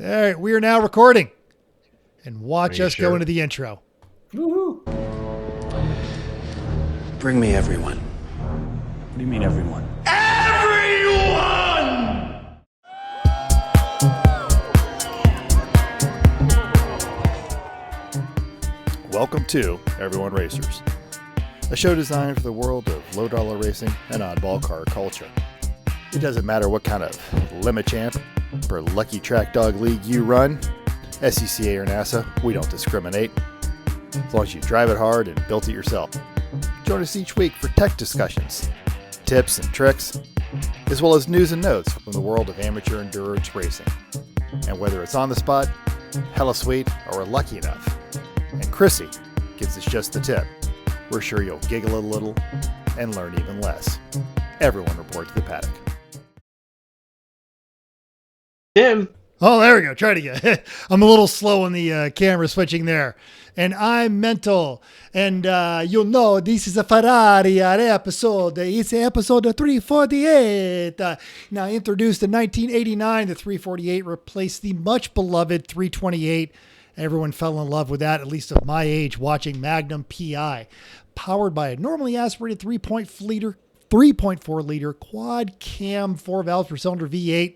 right, we are now recording. And watch us sure? go into the intro. Woohoo. Bring me everyone. What do you mean, everyone? Welcome to Everyone Racers, a show designed for the world of low-dollar racing and oddball car culture. It doesn't matter what kind of limit champ or lucky track dog league you run, SCCA or NASA, we don't discriminate. As long as you drive it hard and built it yourself. Join us each week for tech discussions, tips and tricks, as well as news and notes from the world of amateur endurance racing. And whether it's on the spot, hella sweet, or we're lucky enough, and Chrissy gives us just the tip, we're sure you'll giggle a little and learn even less. Everyone report to the paddock. Tim. Oh, there we go. Try it again. I'm a little slow on the camera switching there. And I'm mental. And you know this is a Ferrari episode. It's episode 348. Now introduced in 1989, the 348 replaced the much beloved 328. Everyone fell in love with that, at least of my age, watching Magnum PI. Powered by a normally aspirated 3.4 liter quad cam 4 valves per cylinder V8.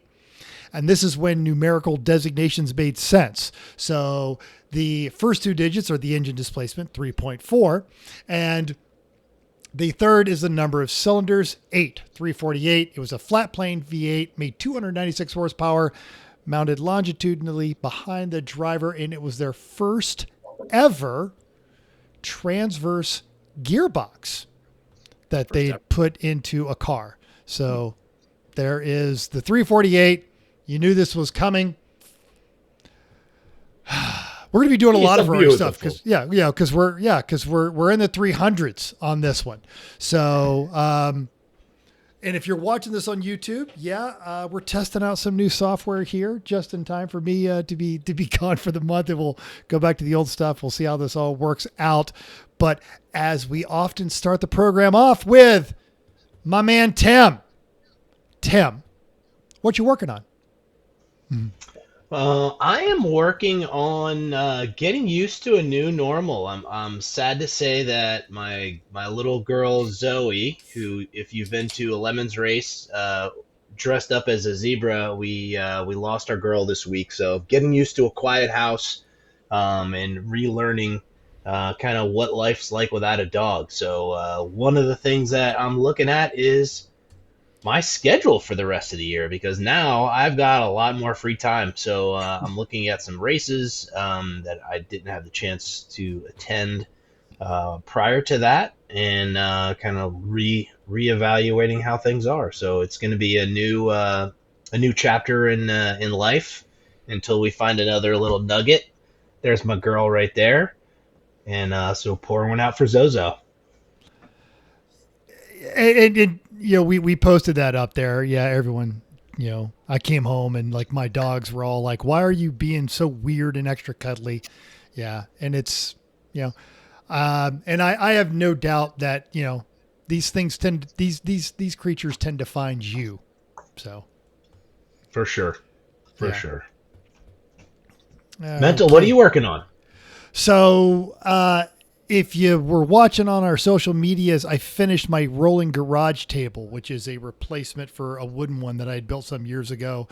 And this is when numerical designations made sense. So the first two digits are the engine displacement, 3.4. And the third is the number of cylinders, 8, 348. It was a flat plane V8, made 296 horsepower, mounted longitudinally behind the driver. And it was their first ever transverse gearbox that they put into a car. So there is the 348. You knew this was coming. We're going to be doing a lot of our stuff because we're in the 300s on this one. So, and if you're watching this on YouTube, we're testing out some new software here just in time for me to be gone for the month, and we'll go back to the old stuff. We'll see how this all works out. But as we often start the program off with my man Tim, what you working on? I am working on getting used to a new normal. I'm sad to say that my little girl Zoe, who, if you've been to a Lemons race, dressed up as a zebra, we lost our girl this week. So getting used to a quiet house, and relearning kind of what life's like without a dog. So one of the things that I'm looking at is my schedule for the rest of the year, because now I've got a lot more free time. So I'm looking at some races that I didn't have the chance to attend prior to that, and kind of reevaluating how things are. So it's going to be a new chapter in life until we find another little nugget. There's my girl right there, and so pour one out for Zozo. And we posted that up there. Yeah, everyone, I came home and like my dogs were all like, why are you being so weird and extra cuddly? Yeah. And it's, and I have no doubt that, these things these creatures tend to find you. So. For sure. Okay. Mental, what are you working on? So, if you were watching on our social medias, I finished my rolling garage table, which is a replacement for a wooden one that I had built some years ago.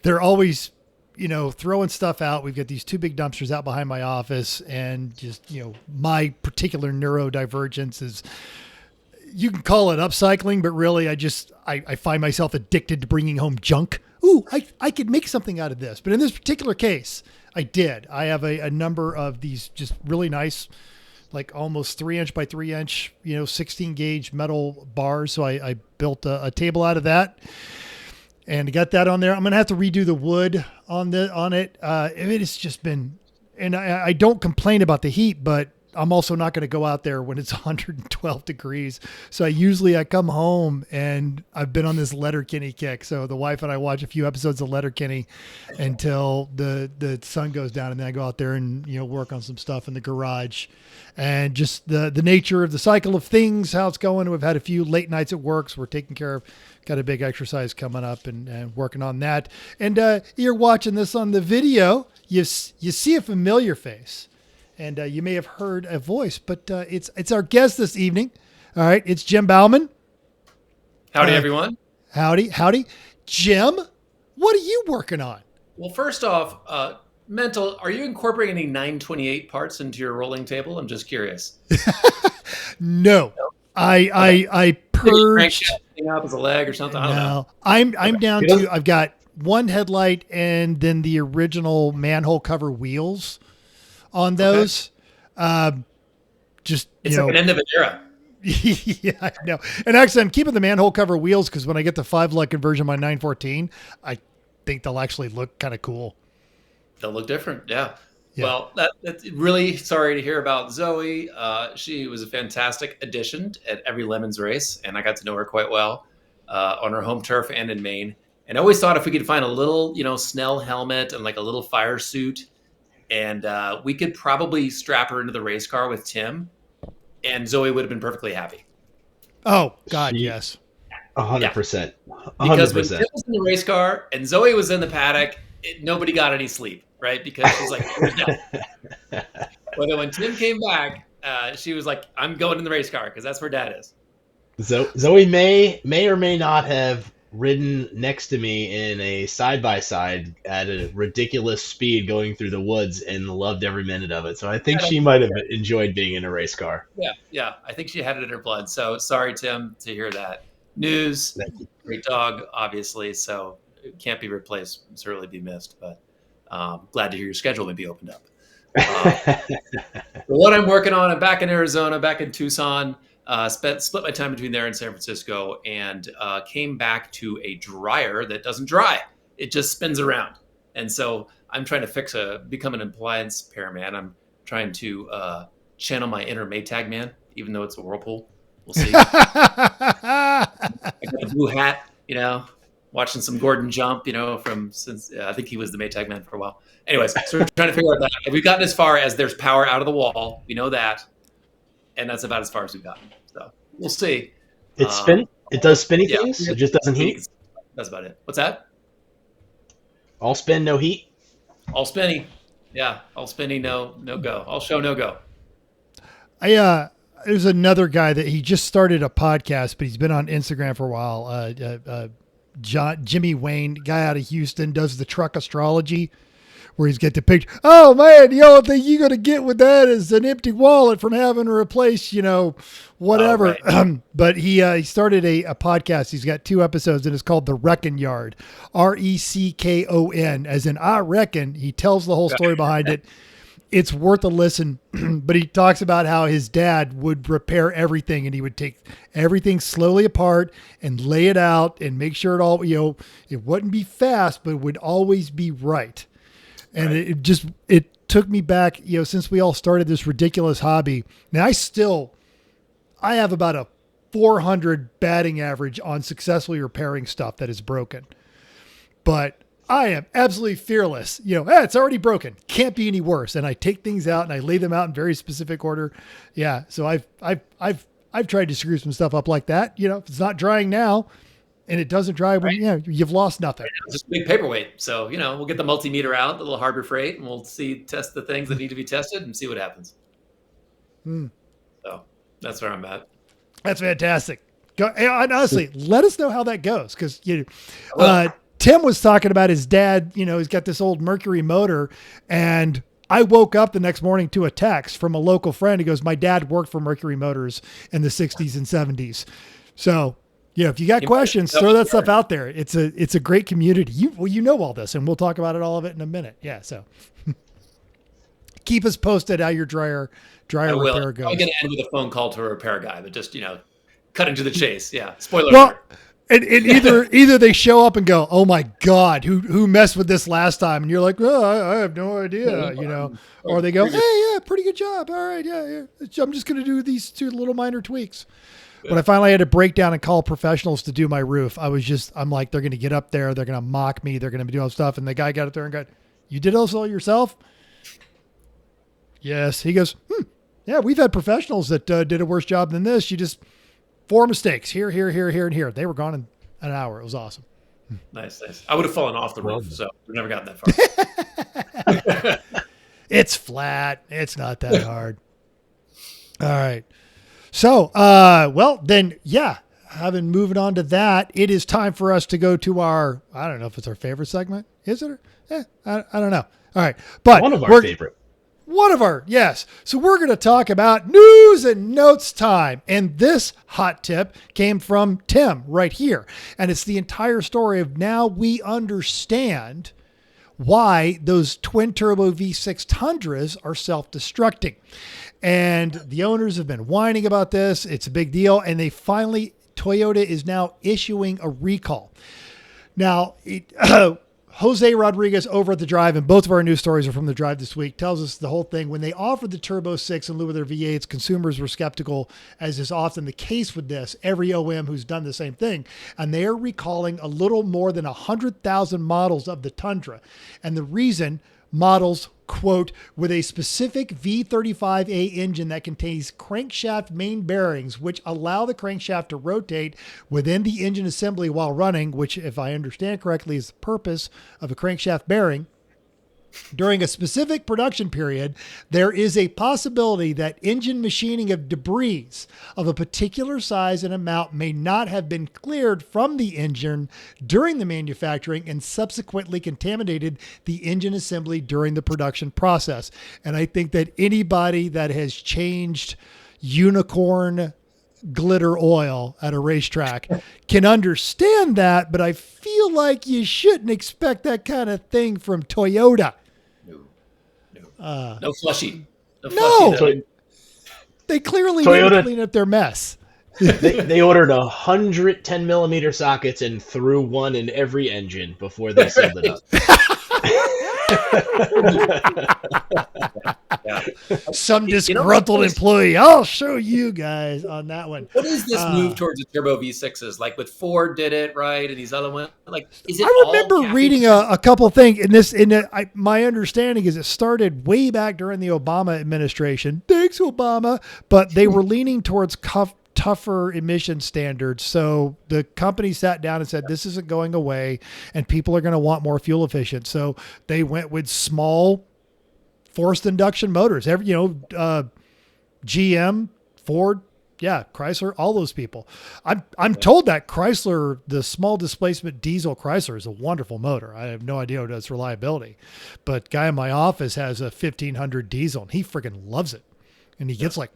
They're always, throwing stuff out. We've got these two big dumpsters out behind my office, and just, my particular neurodivergence is, you can call it upcycling, but really I find myself addicted to bringing home junk. Ooh, I could make something out of this. But in this particular case, I did. I have a number of these just really nice, like almost 3-inch by 3-inch, 16 gauge metal bars. So I built a table out of that and got that on there. I'm going to have to redo the wood on it. It has just been, and I don't complain about the heat, but I'm also not going to go out there when it's 112 degrees. So I come home and I've been on this Letterkenny kick. So the wife and I watch a few episodes of Letterkenny until the sun goes down, and then I go out there and, work on some stuff in the garage, and just the nature of the cycle of things, how it's going. We've had a few late nights at work, so we're taking care of, got a big exercise coming up and working on that. And you're watching this on the video. You see a familiar face. And you may have heard a voice, but it's our guest this evening. All right, it's Jim Bauman. Howdy, everyone. Howdy. Jim, what are you working on? Well, first off, Mental, are you incorporating any 928 parts into your rolling table? I'm just curious. No. I purged. Crank up as a leg or something? I don't know. I'm down to, I've got one headlight and then the original manhole cover wheels on those. Okay. It's like an end of an era. Yeah, I know. And actually, I'm keeping the manhole cover wheels because when I get the 5-lug conversion by 914, I think they'll actually look kind of cool. They'll look different, yeah. Well, that's really sorry to hear about Zoe. She was a fantastic addition at every Lemons race, and I got to know her quite well on her home turf and in Maine. And I always thought if we could find a little, Snell helmet and like a little fire suit, and we could probably strap her into the race car with Tim, and Zoe would have been perfectly happy. Oh, God, yes. 100%. Because when Tim was in the race car and Zoe was in the paddock, nobody got any sleep, right? Because she's like, where's Dad? But then when Tim came back, she was like, I'm going in the race car because that's where Dad is. Zoe may or may not have ridden next to me in a side-by-side at a ridiculous speed going through the woods and loved every minute of it. So I think she might have enjoyed being in a race car. Yeah. I think she had it in her blood. So sorry, Tim, to hear that. News, great dog, obviously, so it can't be replaced, certainly be missed, but glad to hear your schedule may be opened up. What I'm working on, I'm back in Arizona, back in Tucson. Split my time between there and San Francisco, and came back to a dryer that doesn't dry. It just spins around. And so I'm trying to become an appliance repairman. I'm trying to channel my inner Maytag man, even though it's a whirlpool. We'll see. I got the blue hat, watching some Gordon jump, since I think he was the Maytag man for a while. Anyways, so we're trying to figure out that. Have we gotten as far as there's power out of the wall? We know that. And that's about as far as we've gotten. So we'll see. It does spinny things. It just doesn't heat. That's about it. What's that? All spin, no heat. All spinny. Yeah. All spinny, no go. All show, no go. There's another guy that he just started a podcast, but he's been on Instagram for a while. Jimmy Wayne, guy out of Houston, does the truck astrology, where he's got the picture. Oh man, the only thing you're gonna get with that is an empty wallet from having to replace, whatever. Oh, right. But he started a podcast. He's got 2 episodes, and it's called The Reckon Yard, RECKON, as in I reckon. He tells the whole story behind it. It's worth a listen, but he talks about how his dad would repair everything, and he would take everything slowly apart and lay it out and make sure it all, it wouldn't be fast, but it would always be right. And right. It took me back, since we all started this ridiculous hobby. Now I have about a 400 batting average on successfully repairing stuff that is broken, but I am absolutely fearless. It's already broken. Can't be any worse. And I take things out and I lay them out in very specific order. Yeah. So I've tried to screw some stuff up like that. If it's not drying now and it doesn't dry when you've lost nothing. It's just a big paperweight. So, we'll get the multimeter out, the little Harbor Freight, and we'll test the things that need to be tested and see what happens. So that's where I'm at. That's fantastic. And honestly, let us know how that goes. Cause Tim was talking about his dad, he's got this old Mercury motor, and I woke up the next morning to a text from a local friend. He goes, my dad worked for Mercury Motors in the 60s and 70s. So, if you got questions, throw that stuff out there. It's a great community. You know all this, and we'll talk about all of it in a minute. Yeah. So keep us posted how your dryer repair goes. I'm going to end with a phone call to a repair guy, but just, cut into the chase. Yeah. Spoiler alert. And either they show up and go, oh my God, who messed with this last time? And you're like, oh, I have no idea, or they go, hey, yeah, pretty good job. All right. Yeah. I'm just going to do these 2 little minor tweaks. When I finally had to break down and call professionals to do my roof, I'm like, they're going to get up there. They're going to mock me. They're going to be doing stuff. And the guy got up there and you did this all yourself? Yes. He goes, yeah, we've had professionals that did a worse job than this. You just 4 mistakes here, and here. They were gone in an hour. It was awesome. Nice. I would have fallen off the roof, so we've never gotten that far. It's flat. It's not that hard. All right. So, having moved on to that, it is time for us to go to our, I don't know if it's our favorite segment. Is it? I don't know. All right. But one of our favorite. Yes. So we're going to talk about news and notes time. And this hot tip came from Tim right here. And it's the entire story of now we understand why those twin turbo V6 Tundras are self-destructing. And the owners have been whining about this. It's a big deal. And Toyota is now issuing a recall. Now, Jose Rodriguez over at The Drive, and both of our news stories are from The Drive this week, tells us the whole thing. When they offered the Turbo 6 in lieu of their V8s, consumers were skeptical, as is often the case with this. Every OM who's done the same thing. And they are recalling a little more than 100,000 models of the Tundra. And the reason, models, quote, with a specific V35A engine that contains crankshaft main bearings, which allow the crankshaft to rotate within the engine assembly while running, which, if I understand correctly, is the purpose of a crankshaft bearing. During a specific production period, there is a possibility that engine machining of debris of a particular size and amount may not have been cleared from the engine during the manufacturing and subsequently contaminated the engine assembly during the production process. And I think that anybody that has changed unicorn glitter oil at a racetrack can understand that, but I feel like you shouldn't expect that kind of thing from Toyota. No flushy. No. They clearly didn't clean up their mess. They ordered 110 millimeter sockets and threw one in every engine before they sealed it up. Some disgruntled employee. I'll show you guys on that one. What is this move towards the turbo V6s? Like with Ford did it, right? And these other ones, like, is it I remember reading a couple of things my understanding is it started way back during the Obama administration. Thanks, Obama. But they were leaning towards tougher emission standards. So the company sat down and said, this isn't going away and people are going to want more fuel efficient. So they went with small forced induction motors. GM, Ford, Chrysler, all those people. I'm told that Chrysler, the small displacement diesel Chrysler, is a wonderful motor. I have no idea what its reliability, but guy in my office has a 1500 diesel and he freaking loves it. And he gets like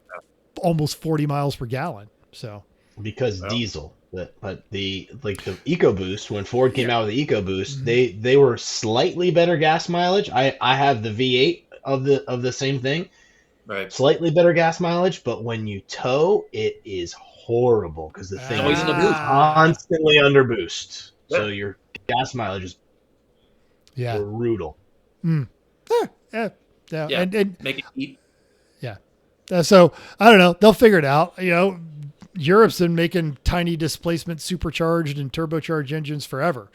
almost 40 miles per gallon. So because diesel, but the EcoBoost, when Ford came out with the EcoBoost, they were slightly better gas mileage. I have the V8 of the same thing, right? Slightly better gas mileage, but when you tow, it is horrible because the thing is constantly under boost. Yeah. So your gas mileage is brutal. And make it eat. Yeah. So I don't know. They'll figure it out. Europe's been making tiny displacement supercharged and turbocharged engines forever.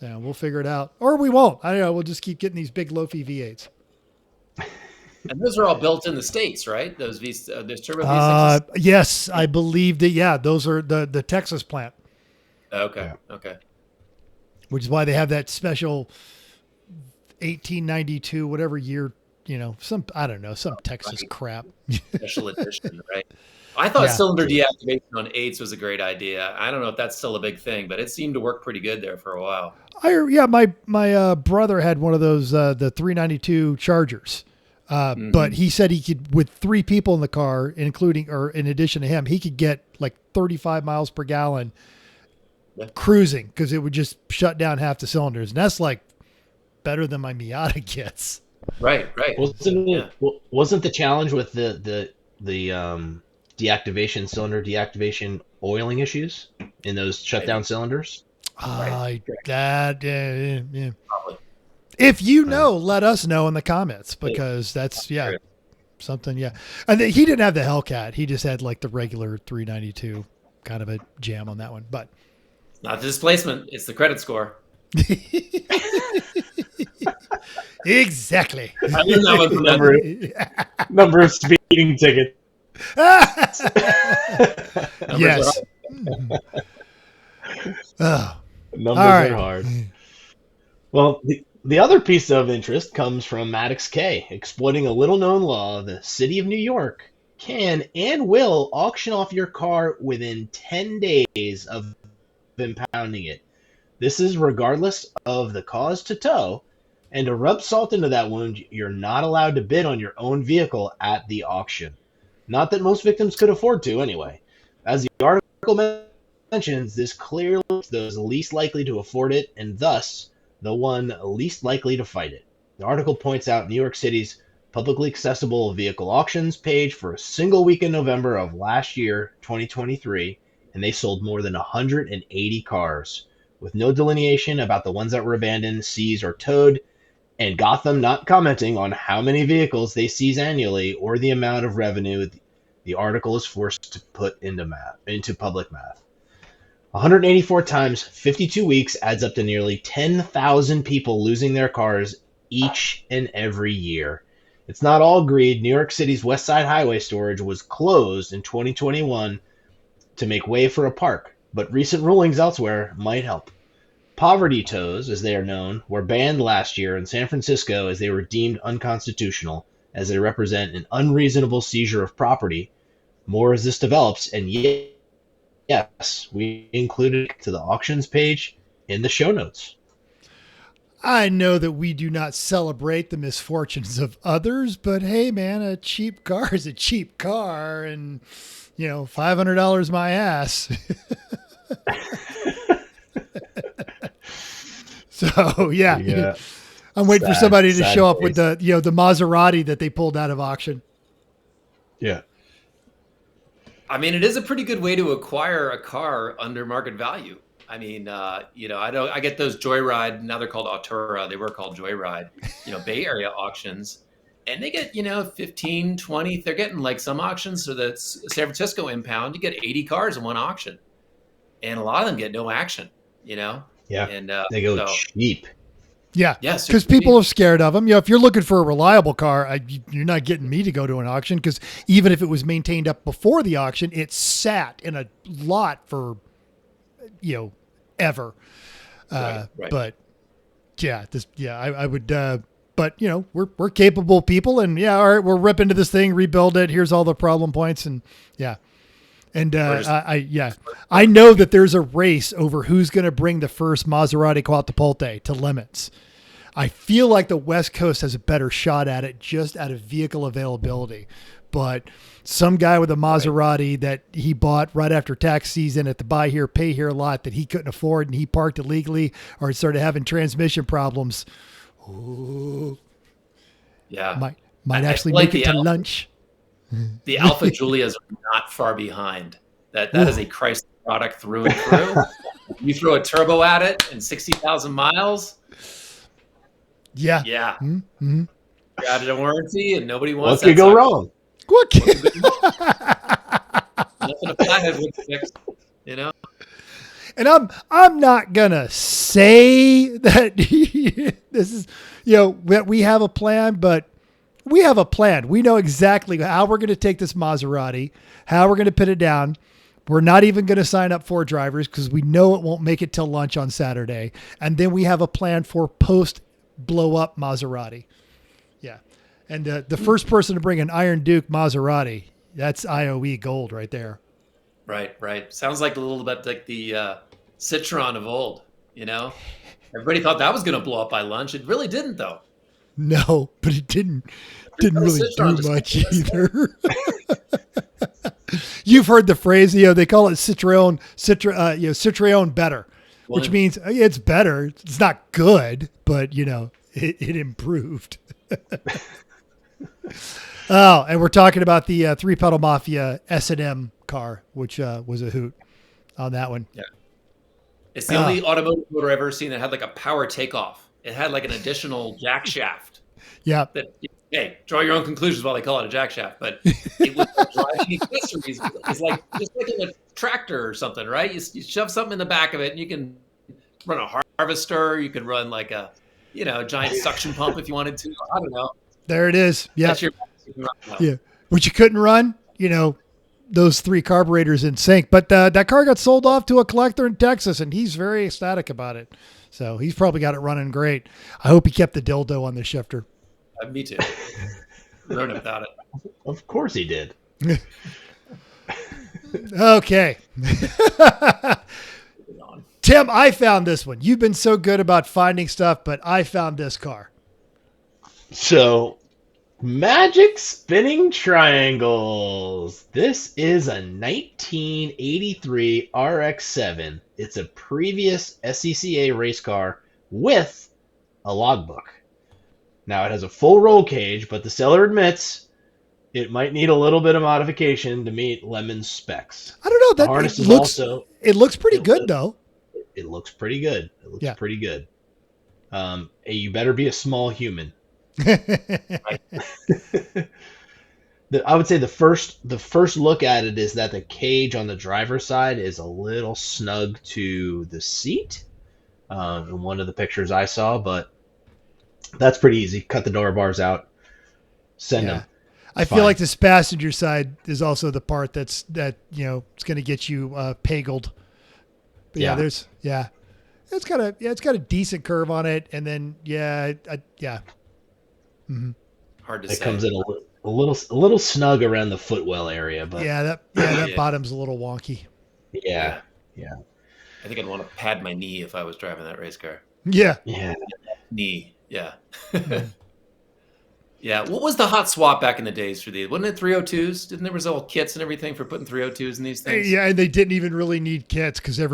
We'll figure it out, or we won't. I don't know. We'll just keep getting these big low-fee V8s. And those are all built in the States, right? Those turbo V6s? Yes, I believe that. Yeah, those are the Texas plant. Okay. Which is why they have that special 1892, whatever year, some Texas crap. Special edition, right? I thought cylinder deactivation on 8s was a great idea. I don't know if that's still a big thing, but it seemed to work pretty good there for a while. My brother had one of those, the 392 Chargers. But he said he could, with 3 people in the car, in addition to him, he could get like 35 miles per gallon cruising because it would just shut down half the cylinders. And that's like better than my Miata gets. Right. Wasn't the challenge with the cylinder deactivation, oiling issues in those shutdown cylinders. Yeah. Probably. If you know, let us know in the comments, because that's something. Yeah, and he didn't have the Hellcat. He just had like the regular 392 kind of a jam on that one. But Not the displacement; it's the credit score. exactly. I learned that one from Number of speeding tickets. Yes. Oh. Numbers All right. are hard. Well, the other piece of interest comes from Maddox K, exploiting a little-known law. The city of New York can and will auction off your car within 10 days of impounding it. This is regardless of the cause to tow. And to rub salt into that wound, you're not allowed to bid on your own vehicle at the auction. Not that most victims could afford to, anyway. As the article mentions, this clearly is those least likely to afford it, and thus the one least likely to fight it. The article points out New York City's publicly accessible vehicle auctions page for a single week in November of last year, 2023, and they sold more than 180 cars, with no delineation about the ones that were abandoned, seized, or towed, and Gotham not commenting on how many vehicles they seize annually or the amount of revenue the article is forced to put into public math. 184 times 52 weeks adds up to nearly 10,000 people losing their cars each and every year. It's not all greed. New York City's West Side Highway storage was closed in 2021 to make way for a park, but recent rulings elsewhere might help. Poverty tows, as they are known, were banned last year in San Francisco as they were deemed unconstitutional, as they represent an unreasonable seizure of property. More as this develops, and yes, we included it to the auctions page in the show notes. I know that we do not celebrate the misfortunes of others, but hey, man, a cheap car is a cheap car, and $500 my ass. So yeah. I'm waiting for somebody to show up with the Maserati that they pulled out of auction. Yeah. I mean, it is a pretty good way to acquire a car under market value. I mean, I get those Joyride, now they're called Autura. They were called Joyride, Bay Area auctions, and they get, 15, 20. They're getting like some auctions. So that's San Francisco impound. You get 80 cars in one auction, and a lot of them get no action, Yeah. And they go cheap. Yeah. Yes. Because people are scared of them. If you're looking for a reliable car, you're not getting me to go to an auction, because even if it was maintained up before the auction, it sat in a lot for, ever. Right. But I would, but we're capable people, and all right, we'll rip into this thing, rebuild it. Here's all the problem points. And And I know that there's a race over who's going to bring the first Maserati Quattroporte to limits. I feel like the West Coast has a better shot at it just out of vehicle availability. But some guy with a Maserati that he bought right after tax season at the buy here, pay here lot that he couldn't afford, and he parked illegally or started having transmission problems. Ooh, yeah, might actually make it to lunch. The Alpha Julias are not far behind. That is a Chrysler product through and through. You throw a turbo at it and 60,000 miles. Yeah. Mm-hmm. You're out of warranty and nobody wants what could go wrong? What could nothing a flathead would fix, And I'm not gonna say that this is that we have a plan, but we have a plan. We know exactly how we're going to take this Maserati, how we're going to put it down. We're not even going to sign up 4 drivers because we know it won't make it till lunch on Saturday. And then we have a plan for post blow up Maserati. Yeah. And the first person to bring an Iron Duke Maserati, that's IOE gold right there. Right. Sounds like a little bit like the Citroen of old, Everybody thought that was going to blow up by lunch. It really didn't, though. No, but it didn't really do much either. You've heard the phrase, they call it Citroen better, which means it's better. It's not good, but it improved. Oh, and we're talking about the Three Pedal Mafia S&M car, which was a hoot on that one. Yeah. It's the only automotive motor I've ever seen that had like a power takeoff. It had like an additional jack shaft. Yeah. That, hey, draw your own conclusions while they call it a jack shaft, but it was like driving accessories. It's like just like in a tractor or something, right? You shove something in the back of it, and you can run a harvester. You can run like a giant suction pump if you wanted to. I don't know. There it is. Yeah. That's your Yeah. Which you couldn't run, those 3 carburetors in sync. But that car got sold off to a collector in Texas, and he's very ecstatic about it. So he's probably got it running great. I hope he kept the dildo on the shifter. Me too. Wrote it without it. Of course he did. Okay. Tim, I found this one. You've been so good about finding stuff, but I found this car. So, Magic Spinning Triangles. This is a 1983 RX-7. It's a previous SCCA race car with a logbook. Now, it has a full roll cage, but the seller admits it might need a little bit of modification to meet Lemon's specs. I don't know. The harness is also... It looks pretty good, though. It looks pretty good. It looks pretty good. You better be a small human. I would say the first look at it is that the cage on the driver's side is a little snug to the seat in one of the pictures I saw, but that's pretty easy. Cut the door bars out, send them. I feel like this passenger side is also the part it's going to get you pagled. But it's got a decent curve on it, and then Mm-hmm. Hard to say. It comes in a little snug around the footwell area, but that bottom's a little wonky. Yeah. I think I'd want to pad my knee if I was driving that race car. Yeah. Knee. Yeah. Yeah. What was the hot swap back in the days for these? Wasn't it 302s? Didn't there was all kits and everything for putting 302s in these things? Yeah, and they didn't even really need kits because it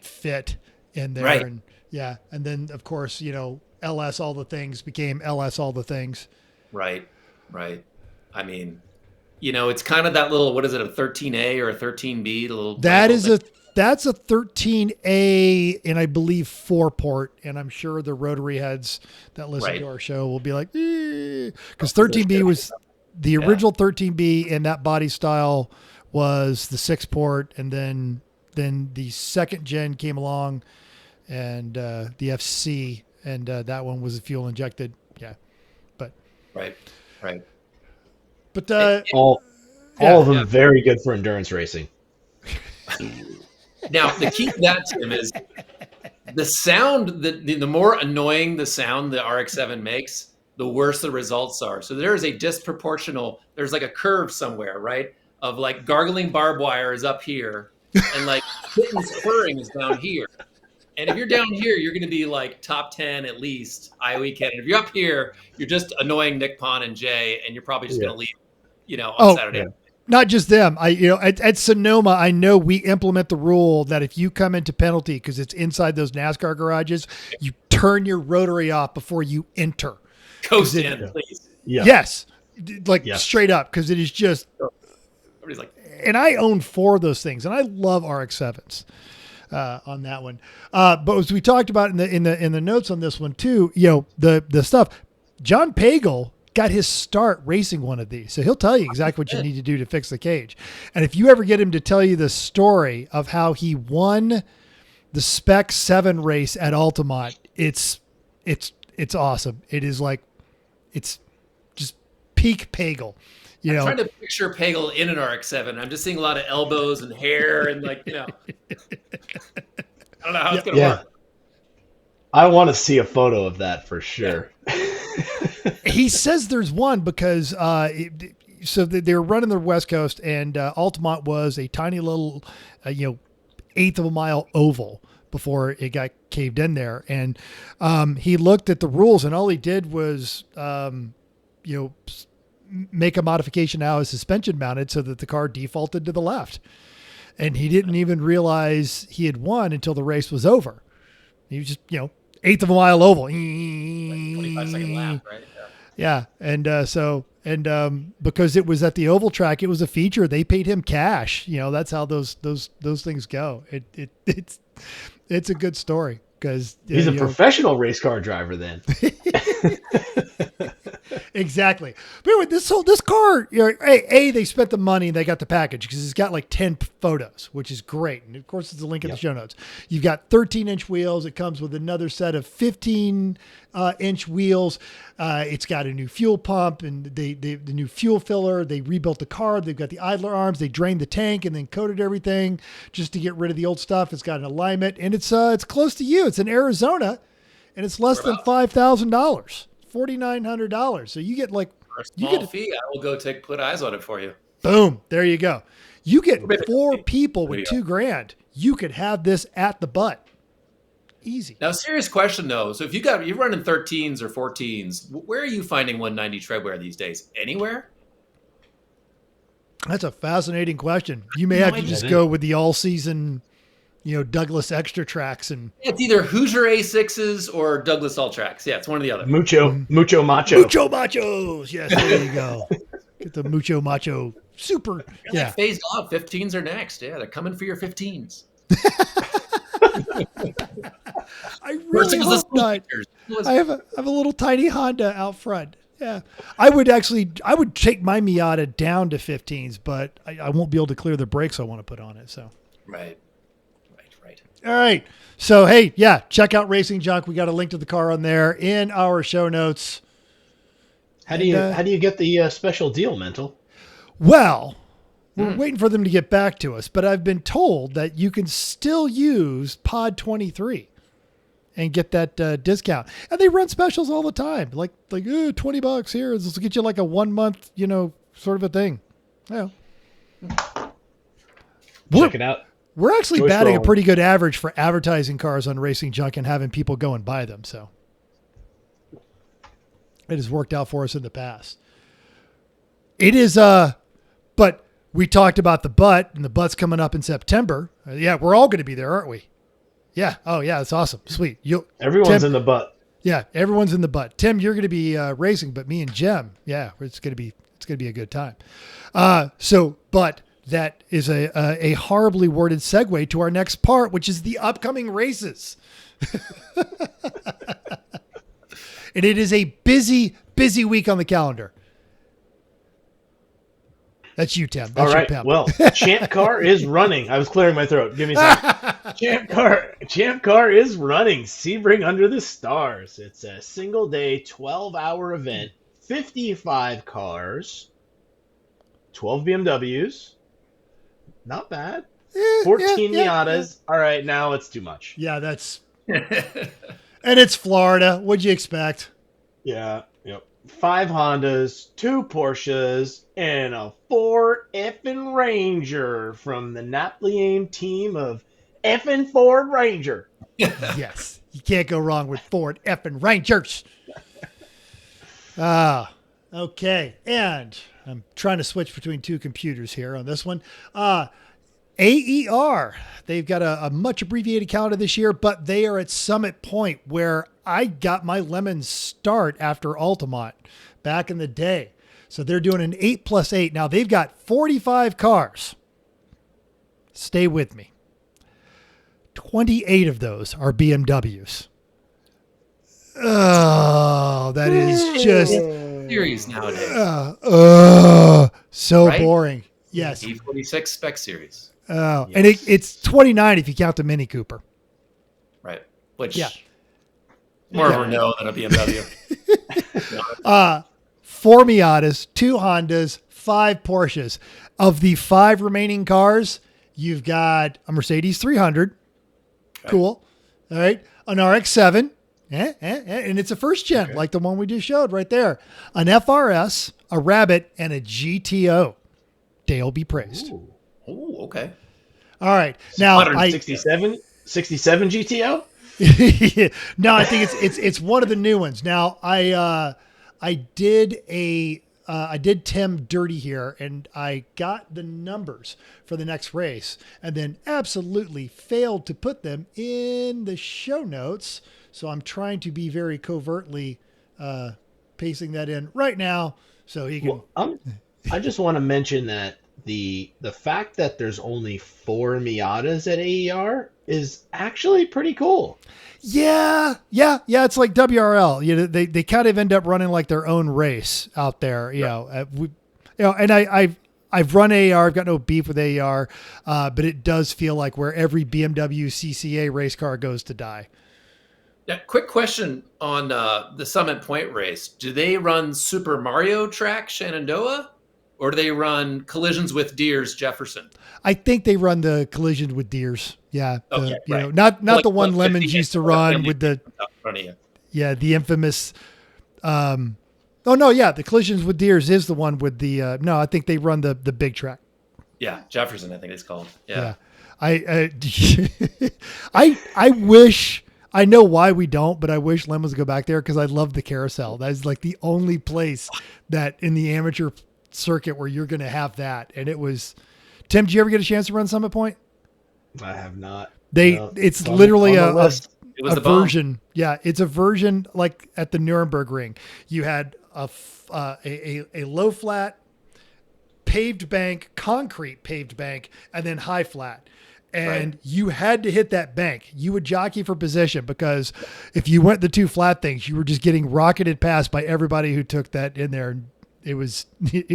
fit in there. Right. And and then of course, LS all the things became LS all the things. Right. I mean, it's kind of that little, what is it, a 13A or a 13B? That's a 13A and I believe 4-port. And I'm sure the rotary heads that listen to our show will be like, because 13B was the original 13B and that body style was the 6-port. And then the second gen came along and the FC and that one was fuel injected. Yeah. But right. But all of them very good for endurance racing. Now, the key to that, Tim, is the sound. The more annoying the sound the RX-7 makes, the worse the results are. So there is a disproportional. There's like a curve somewhere, right? Of like gargling barbed wire is up here, and like kittens purring is down here. And if you're down here, you're going to be like top 10 at least IOE Canada. If you're up here, you're just annoying Nick Pon and Jay, and you're probably just going to leave, on Saturday. Yeah. Not just them. At Sonoma, I know we implement the rule that if you come into penalty because it's inside those NASCAR garages, you turn your rotary off before you enter. Coast in, please. Yeah. Yes. Straight up, because it is just. Everybody's like. And I own 4 of those things, and I love RX-7s. On that one. But as we talked about in the notes on this one too, the stuff, John Pagel got his start racing one of these. So he'll tell you exactly what you need to do to fix the cage. And if you ever get him to tell you the story of how he won the Spec 7 race at Altamont, it's awesome. It is it's just peak Pagel. I'm trying to picture Pagel in an RX-7. I'm just seeing a lot of elbows and hair and I don't know how it's going to work. I want to see a photo of that for sure. He says there's one because so they were running the West Coast and Altamont was a tiny little, eighth of a mile oval before it got caved in there. And he looked at the rules and all he did was, make a modification now as suspension mounted so that the car defaulted to the left. And he didn't even realize he had won until the race was over. He was just, eighth of a mile oval. 25-second lap, right? Yeah. And so And because it was at the oval track, it was a feature. They paid him cash. You know, that's how those things go. It's a good story because he's a professional race car driver then. Exactly. But anyway, this car, they spent the money and they got the package because it's got like 10 photos, which is great. And of course, there's a link in the show notes. You've got 13-inch wheels. It comes with another set of 15-inch wheels. It's got a new fuel pump and the new fuel filler. They rebuilt the car. They've got the idler arms. They drained the tank and then coated everything just to get rid of the old stuff. It's got an alignment and it's close to you. It's in Arizona and it's less than $5,000. $4,900. So you get like for a small fee. I will go put eyes on it for you. Boom. There you go. You get 4 people with $2,000. You could have this at the butt. Easy. Now, serious question though. So if you're running 13s or 14s, where are you finding 190 treadwear these days? Anywhere? That's a fascinating question. You may have to just go with the all season, Douglas extra tracks and it's either Hoosier A6s or Douglas All Tracks. Yeah, it's one or the other. Mucho Macho. Mucho Machos. Yes, there you go. Get the Mucho Macho super. Yeah. Phased off. 15s are next. Yeah, they're coming for your 15s. I really hope not. I have a little tiny Honda out front. Yeah, I would take my Miata down to 15s, but I won't be able to clear the brakes I want to put on it. So right. All right. So, hey, yeah, check out Racing Junk. We got a link to the car on there in our show notes. How do you get the special deal, Mental? Well, we're waiting for them to get back to us, but I've been told that you can still use Pod 23 and get that discount. And they run specials all the time. Like $20 here. This will get you like a 1 month, sort of a thing. Yeah. Check it out. We're actually batting a pretty good average for advertising cars on Racing Junk and having people go and buy them. So it has worked out for us in the past. It is, but we talked about the butt and the butt's coming up in September. Yeah, we're all going to be there, aren't we? Yeah. Oh yeah. That's awesome. Sweet. Everyone's Tim, in the butt. Yeah. Everyone's in the butt. Tim, you're going to be racing, but me and Jem, yeah, it's going to be a good time. But that is a horribly worded segue to our next part, which is the upcoming races. And it is a busy, busy week on the calendar. That's you, Tim. That's all right. Your pimp. Well, Champ Car is running. I was clearing my throat. Give me a second. Champ Car is running. Sebring Under the Stars. It's a single day, 12-hour event, 55 cars, 12 BMWs. Not bad. 14 Miatas. All right, now it's too much. Yeah, that's... And it's Florida. What'd you expect? Yeah, yep. 5 Hondas, 2 Porsches, and a Ford effing Ranger from the Napoleon team of effing Ford Ranger. Yes, you can't go wrong with Ford effing Rangers. Okay, and I'm trying to switch between 2 computers here on this one. AER, they've got a much abbreviated calendar this year, but they are at Summit Point where I got my Lemons start after Altamont back in the day. So they're doing an 8+8. Now they've got 45 cars. Stay with me. 28 of those are BMWs. Oh, that is just series nowadays. So right? boring. Yes. E46 spec series. Oh, Yes. and it's 29 if you count the Mini Cooper. Right. Which Yeah. more of a no than a BMW. 4 Miatas, 2 Hondas, 5 Porsches. Of the 5 remaining cars, you've got a Mercedes 300. Okay. Cool. All right. An RX-7. And it's a first gen, like the one we just showed right there. An FRS, a Rabbit, and a GTO. Dale be praised. Oh, okay. All right. Now, 67 GTO? No, I think it's one of the new ones. Now, I did Tim dirty here, and I got the numbers for the next race, and then absolutely failed to put them in the show notes. So I'm trying to be very covertly pasting that in right now. so he can. Well, I just want to mention that the fact that there's only 4 Miatas at AER is actually pretty cool. Yeah. It's like WRL. They kind of end up running like their own race out there. And I've run AR. I've got no beef with AR, but it does feel like where every BMW CCA race car goes to die. Yeah, quick question on the Summit Point race. Do they run Super Mario Track Shenandoah, or do they run Collisions with Deers Jefferson? I think they run the collision with Deers. Yeah. Okay, right. Not Like, the one what, Lemons 50 used to run with the, up in front of you. the infamous, oh no. Yeah. The Collisions with Deers is the one with the, no, I think they run the big track. Yeah. Jefferson, I think it's called. Yeah. I wish, I know why we don't, but I wish Lemons would go back there because I love the carousel. That is like the only place that in the amateur circuit where you're going to have that. And it was, Tim, did you ever get a chance to run Summit Point? I have not. It's literally on the list. It was a the bomb. version. Yeah, it's a version like at the Nuremberg ring. You had a low flat paved bank, concrete paved bank, and then high flat. And you had to hit that bank. You would jockey for position because if you went the two flat things, you were just getting rocketed past by everybody who took that in there. It was unique.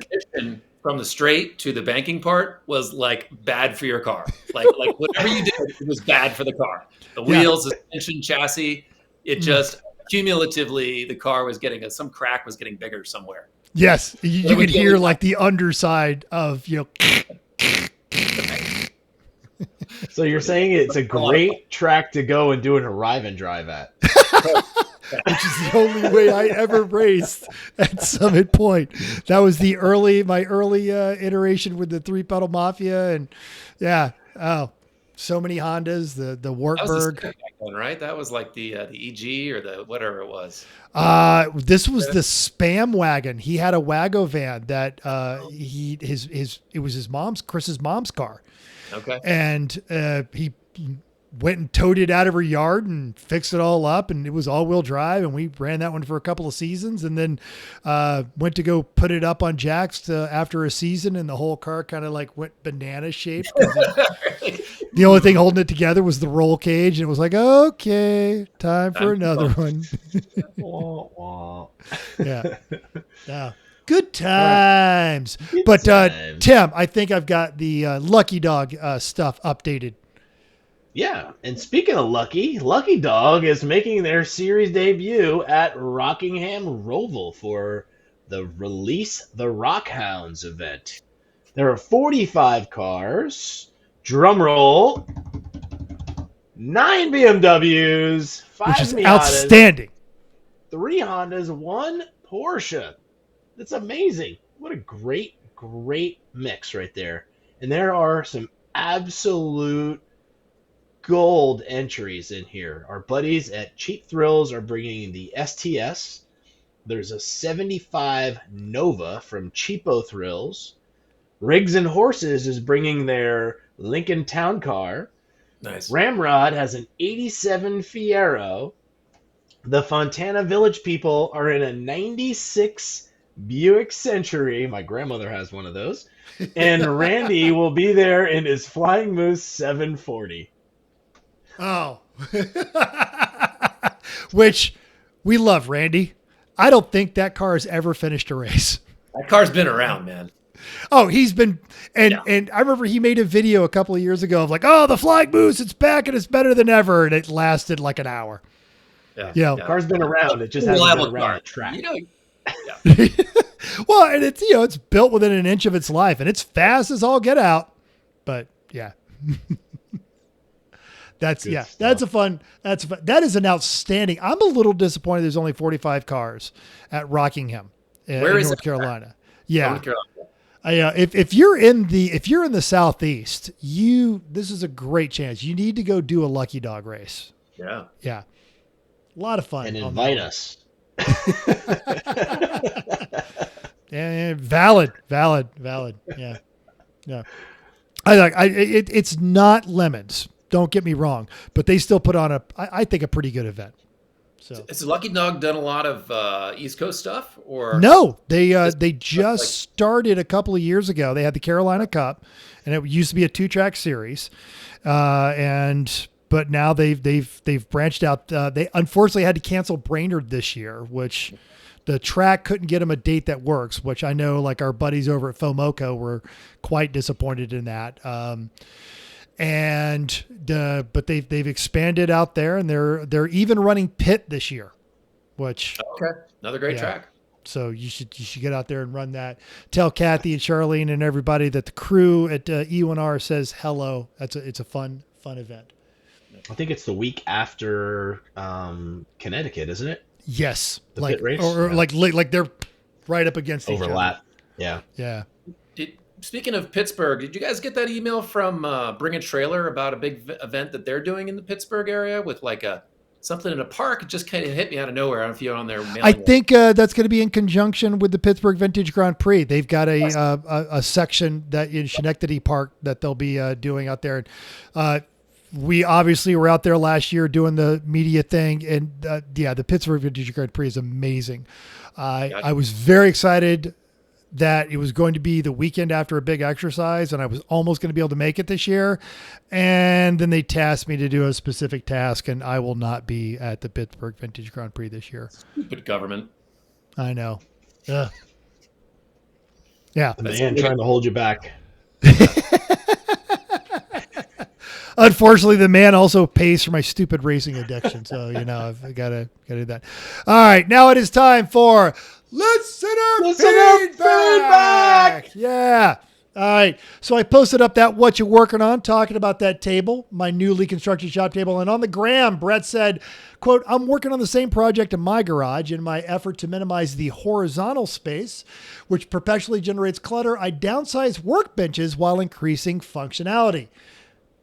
Transition from the straight to the banking part was like bad for your car. Like whatever you did, it was bad for the car. The wheels, the suspension, chassis, it just cumulatively, the car was getting some crack was getting bigger somewhere. Yes. You could hear like the underside of, So you're saying it's a great track to go and do an arrive and drive at. which is the only way I ever raced at Summit Point. That was my early iteration with the 3-pedal Mafia. And so many Hondas, the Wartburg. That was the one, right? That was like the EG or the whatever it was. This was the Spam wagon. He had a Wago van that it was Chris's mom's car. Okay. And he went and towed it out of her yard and fixed it all up, and it was all-wheel drive, and we ran that one for a couple of seasons, and then went to go put it up on jacks after a season, and the whole car kind of like went banana shaped. The only thing holding it together was the roll cage, and it was like, okay, time for another one. Yeah. Good times. But Tim, I think I've got the Lucky Dog stuff updated. Yeah, and speaking of Lucky Dog is making their series debut at Rockingham Roval for the Release the Rockhounds event. There are 45 cars, drum roll, 9 BMWs, 5 which is Miatas, outstanding. 3 Hondas, 1 Porsche. That's amazing. What a great mix right there. And there are some absolute gold entries in here. Our buddies at Cheap Thrills are bringing the STS. There's a 75 Nova from Cheapo Thrills. Rigs and Horses is bringing their Lincoln Town Car. Nice. Ramrod has an 87 Fiero. The Fontana Village people are in a 96 Buick Century. My grandmother has one of those. And Randy will be there in his Flying Moose 740. Oh, which we love, Randy. I don't think that car has ever finished a race. That car's been around, man. Oh, he's been, and I remember he made a video a couple of years ago of like, oh, the Flying Moose, it's back and it's better than ever. And it lasted like an hour. Yeah. The car's been around. It just hasn't been around the track. Well, and it's built within an inch of its life and it's fast as all get out. But yeah. That is an outstanding. I'm a little disappointed there's only 45 cars at Rockingham in North Carolina. Yeah. North Carolina. If you're in the Southeast, this is a great chance. You need to go do a Lucky Dog race. Yeah. Yeah. A lot of fun. And invite us. Yeah, valid. Yeah. Yeah. It's not Lemons. Don't get me wrong, but they still put on I think a pretty good event. So Has Lucky Dog done a lot of East Coast stuff, or no, they just started a couple of years ago. They had the Carolina Cup, and it used to be a 2-track series, but now they've branched out. They unfortunately had to cancel Brainerd this year, which the track couldn't get them a date that works. Which I know, like our buddies over at FOMOCO were quite disappointed in that. But they've expanded out there, and they're even running Pitt this year, which okay, another great track. So you should get out there and run that. Tell Kathy and Charlene and everybody that the crew at E1R says hello. It's a fun event. I think it's the week after Connecticut, isn't it? Yes, The Pitt race, like they're right up against overlap. each other. Yeah. Speaking of Pittsburgh, did you guys get that email from Bring a Trailer about a big event that they're doing in the Pittsburgh area with like something in a park? It just kind of hit me out of nowhere. I don't know if you're on their mailing I think that's going to be in conjunction with the Pittsburgh Vintage Grand Prix. They've got a section that in Schenectady Park that they'll be doing out there. We obviously were out there last year doing the media thing, and the Pittsburgh Vintage Grand Prix is amazing. I was very excited that it was going to be the weekend after a big exercise, and I was almost going to be able to make it this year. And then they tasked me to do a specific task, and I will not be at the Pittsburgh Vintage Grand Prix this year. Stupid government. I know. Yeah. The man trying to hold you back. Unfortunately, the man also pays for my stupid racing addiction. So, I've got to do that. All right. Now it is time for Listener Feedback. Yeah. All right. So I posted up that what you're working on, talking about that table, my newly constructed shop table. And on the gram, Brett said, quote, I'm working on the same project in my garage. In my effort to minimize the horizontal space, which perpetually generates clutter, I downsize workbenches while increasing functionality.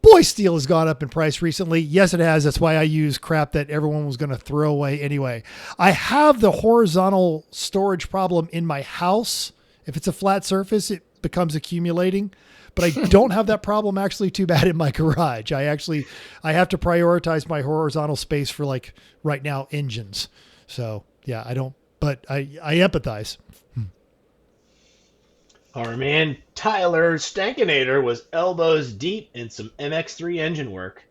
Boy, steel has gone up in price recently. Yes, it has. That's why I use crap that everyone was going to throw away anyway. I have the horizontal storage problem in my house. If it's a flat surface, it becomes accumulating. But I don't have that problem actually too bad in my garage. I have to prioritize my horizontal space for, like, right now, engines. So, yeah, I empathize. Our man Tyler Stankinator was elbows deep in some MX3 engine work.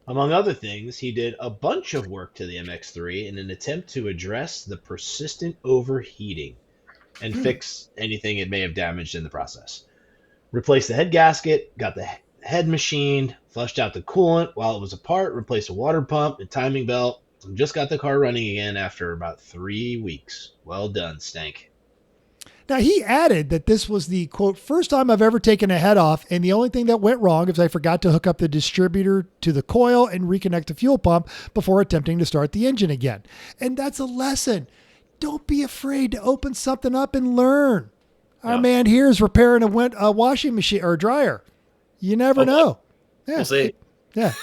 Among other things, he did a bunch of work to the MX3 in an attempt to address the persistent overheating and fix anything it may have damaged in the process. Replaced the head gasket, got the head machined, flushed out the coolant while it was apart, replaced a water pump and timing belt, and just got the car running again after about 3 weeks. Well done, Stank. Now, he added that this was the, quote, first time I've ever taken a head off, and the only thing that went wrong is I forgot to hook up the distributor to the coil and reconnect the fuel pump before attempting to start the engine again. And that's a lesson. Don't be afraid to open something up and learn. Our man here is repairing a washing machine or a dryer. You never know. Yeah. We'll see. Yeah.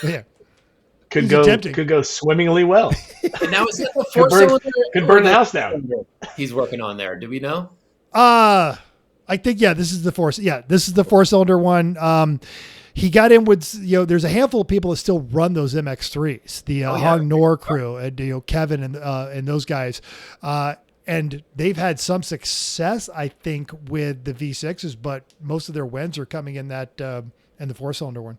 Could go swimmingly well. And now is it the four-cylinder? Could burn the house down. He's working on there. Do we know? I think, this is the four. Yeah, this is the 4-cylinder one. He got in with, there's a handful of people that still run those MX3s, the Hong Nor crew, and Kevin and those guys. And they've had some success, I think, with the V6s, but most of their wins are coming in that in the 4-cylinder one.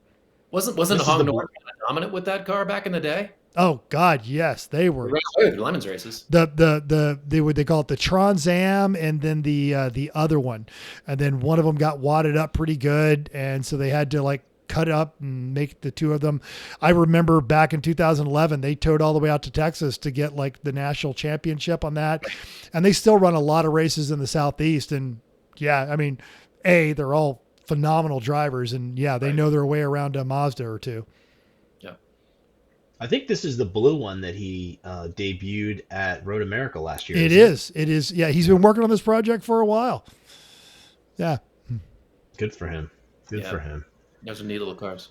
Wasn't Hong Nor dominant with that car back in the day? Oh God, yes, they were. Lemons races. They call it the Trans Am, and then the other one, and then one of them got wadded up pretty good, and so they had to like cut up and make the two of them. I remember back in 2011, they towed all the way out to Texas to get like the national championship on that, and they still run a lot of races in the Southeast. And they're all phenomenal drivers, and they know their way around a Mazda or two. I think this is the blue one that he debuted at Road America last year. It is. Yeah, he's been working on this project for a while. Yeah. Good for him. Good for him. Those are neat little cars.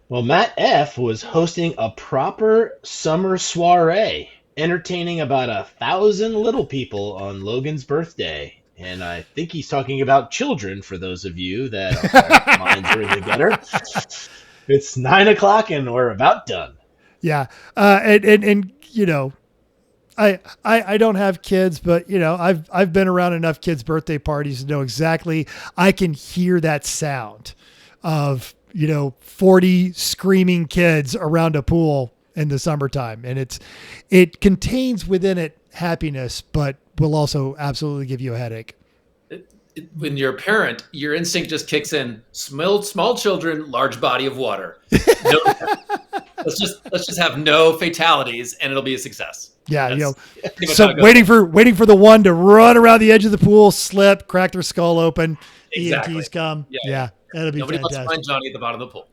Well, Matt F. was hosting a proper summer soiree, entertaining about 1,000 little people on Logan's birthday. And I think he's talking about children, for those of you that minds are in the gutter. It's 9:00 and we're about done. Yeah. And you know, I don't have kids, but you know, I've been around enough kids' birthday parties to know exactly. I can hear that sound of, you know, 40 screaming kids around a pool in the summertime. And it contains within it happiness, but will also absolutely give you a headache. When you're a parent, your instinct just kicks in. Small children, large body of water. No, let's just have no fatalities, and it'll be a success. Yeah, That's you know, pretty much how so it goes. waiting for the one to run around the edge of the pool, slip, crack their skull open. Exactly. EMTs come. Yeah, Yeah, that'll be Nobody wants to fantastic. find Johnny at the bottom of the pool.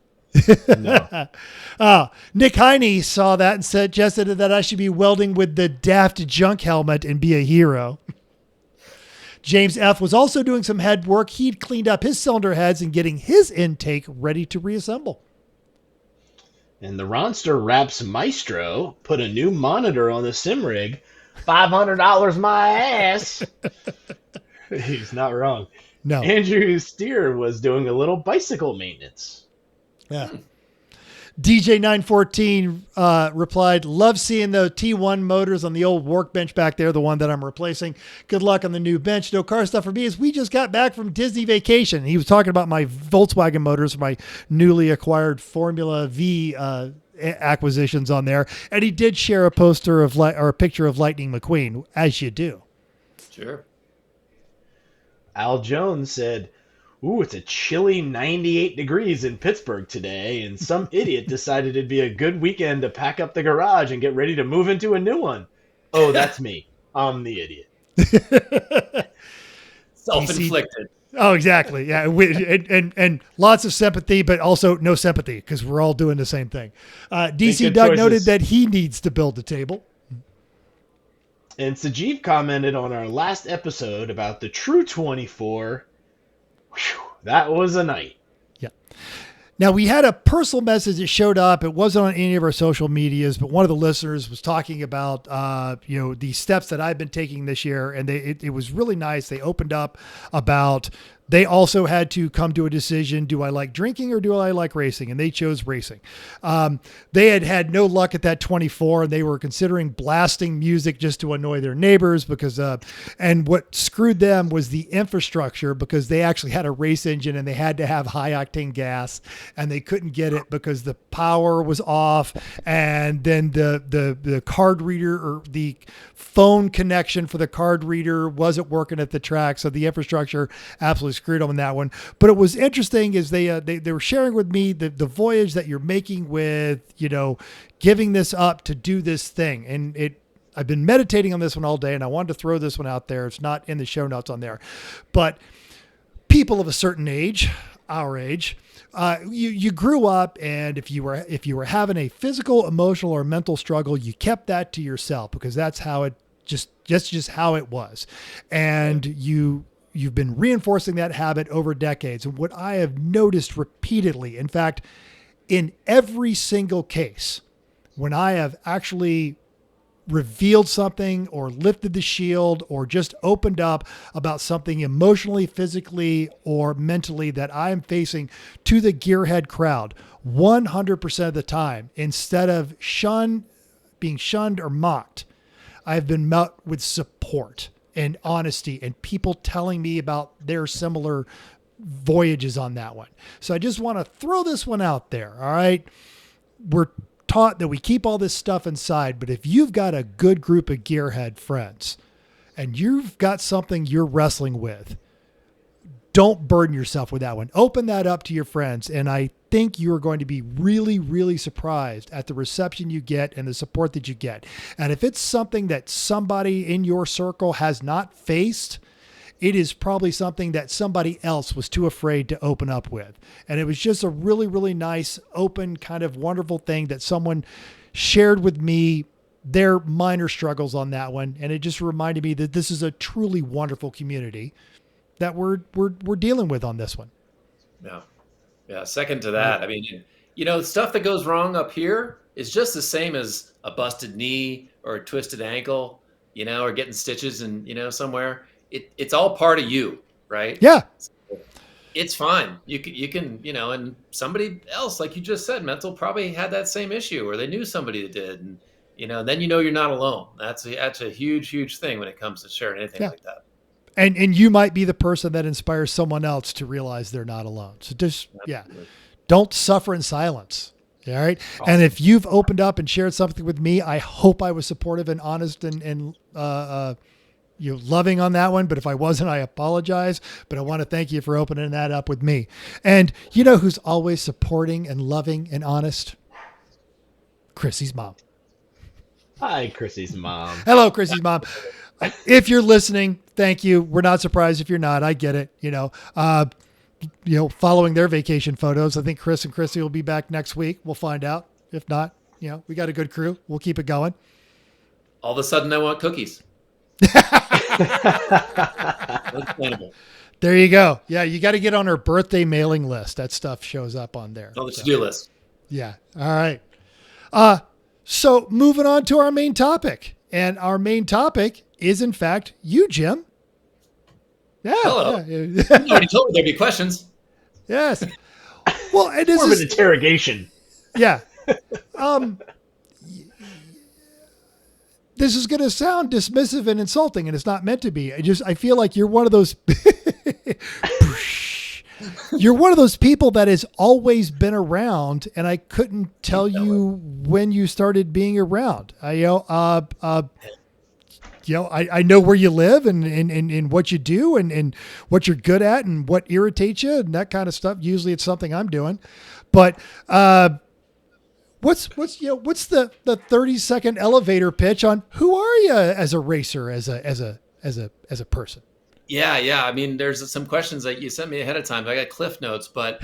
No. Nick Heine saw that and suggested that I should be welding with the Daft Junk helmet and be a hero. James F. was also doing some head work. He'd cleaned up his cylinder heads and getting his intake ready to reassemble. And the Ronster Raps Maestro put a new monitor on the sim rig. $500 my ass. He's not wrong. No. Andrew Steer was doing a little bicycle maintenance. Yeah. DJ914 replied, love seeing the T1 motors on the old workbench back there, the one that I'm replacing. Good luck on the new bench. No car stuff for me, as we just got back from Disney vacation. He was talking about my Volkswagen motors, my newly acquired Formula V acquisitions on there. And he did share a poster of or a picture of Lightning McQueen, as you do. Sure. Al Jones said, ooh, it's a chilly 98 degrees in Pittsburgh today, and some idiot decided it'd be a good weekend to pack up the garage and get ready to move into a new one. Oh, that's me. I'm the idiot. Self-inflicted. Oh, exactly. Yeah. And lots of sympathy, but also no sympathy because we're all doing the same thing. DC good Doug choices. noted that he needs to build a table. And Sajeev commented on our last episode about the True 24. Whew, that was a night. Yeah. Now we had a personal message that showed up. It wasn't on any of our social medias, but one of the listeners was talking about, the steps that I've been taking this year. And it was really nice. They opened up about, they also had to come to a decision. Do I like drinking or do I like racing? And they chose racing. They had no luck at that 24 and they were considering blasting music just to annoy their neighbors because, and what screwed them was the infrastructure because they actually had a race engine and they had to have high octane gas and they couldn't get it because the power was off. And then the card reader or the phone connection for the card reader wasn't working at the track. So the infrastructure absolutely screwed them on that one. But it was interesting is they were sharing with me the voyage that you're making with, giving this up to do this thing. And I've been meditating on this one all day and I wanted to throw this one out there. It's not in the show notes on there, but people of a certain age, our age, you grew up, and if you were having a physical, emotional, or mental struggle, you kept that to yourself because that's how it just how it was, and you've been reinforcing that habit over decades. And what I have noticed repeatedly, in fact, in every single case, when I have actually revealed something or lifted the shield or just opened up about something emotionally, physically, or mentally that I am facing to the gearhead crowd, 100% of the time, instead of being shunned or mocked, I've been met with support and honesty and people telling me about their similar voyages on that one. So I just want to throw this one out there. All right. We're taught that we keep all this stuff inside, but if you've got a good group of gearhead friends and you've got something you're wrestling with, don't burden yourself with that one. Open that up to your friends. And I think you're going to be really, really surprised at the reception you get and the support that you get. And if it's something that somebody in your circle has not faced, it is probably something that somebody else was too afraid to open up with. And it was just a really, really nice, open, kind of wonderful thing that someone shared with me their minor struggles on that one. And it just reminded me that this is a truly wonderful community that we're dealing with on this one. Yeah. Second to that. I mean, stuff that goes wrong up here is just the same as a busted knee or a twisted ankle, or getting stitches and, somewhere. It's all part of you, right? Yeah. It's fine. You can, and somebody else, like you just said, mental probably had that same issue, or they knew somebody that did, and then you're not alone. That's a huge, huge thing when it comes to sharing anything Yeah. like that. And you might be the person that inspires someone else to realize they're not alone. So just, Absolutely. don't suffer in silence. All right. Awesome. And if you've opened up and shared something with me, I hope I was supportive and honest and loving on that one. But if I wasn't, I apologize. But I want to thank you for opening that up with me. And you know who's always supporting and loving and honest? Chrissy's mom. Hi, Chrissy's mom. Hello, Chrissy's mom. If you're listening, thank you. We're not surprised if you're not. I get it. Following their vacation photos, I think Chris and Chrissy will be back next week. We'll find out. If not, we got a good crew. We'll keep it going. All of a sudden, I want cookies. Understandable. There you go. Yeah, you got to get on her birthday mailing list. That stuff shows up on there. On the to-do list. Yeah. All right. So moving on to our main topic. And our main topic is, in fact, you, Jim. Yeah. Hello. Yeah. You already told me there'd be questions. Yes. Well, and this More of an is, interrogation. yeah. This is going to sound dismissive and insulting, and it's not meant to be. I feel like you're one of those, you're one of those people that has always been around, and I couldn't tell you when you started being around. I know where you live and what you do and what you're good at and what irritates you and that kind of stuff. Usually it's something I'm doing, but, what's the 30-second elevator pitch on who are you as a racer, as a person? Yeah. I mean, there's some questions that you sent me ahead of time. I got cliff notes, but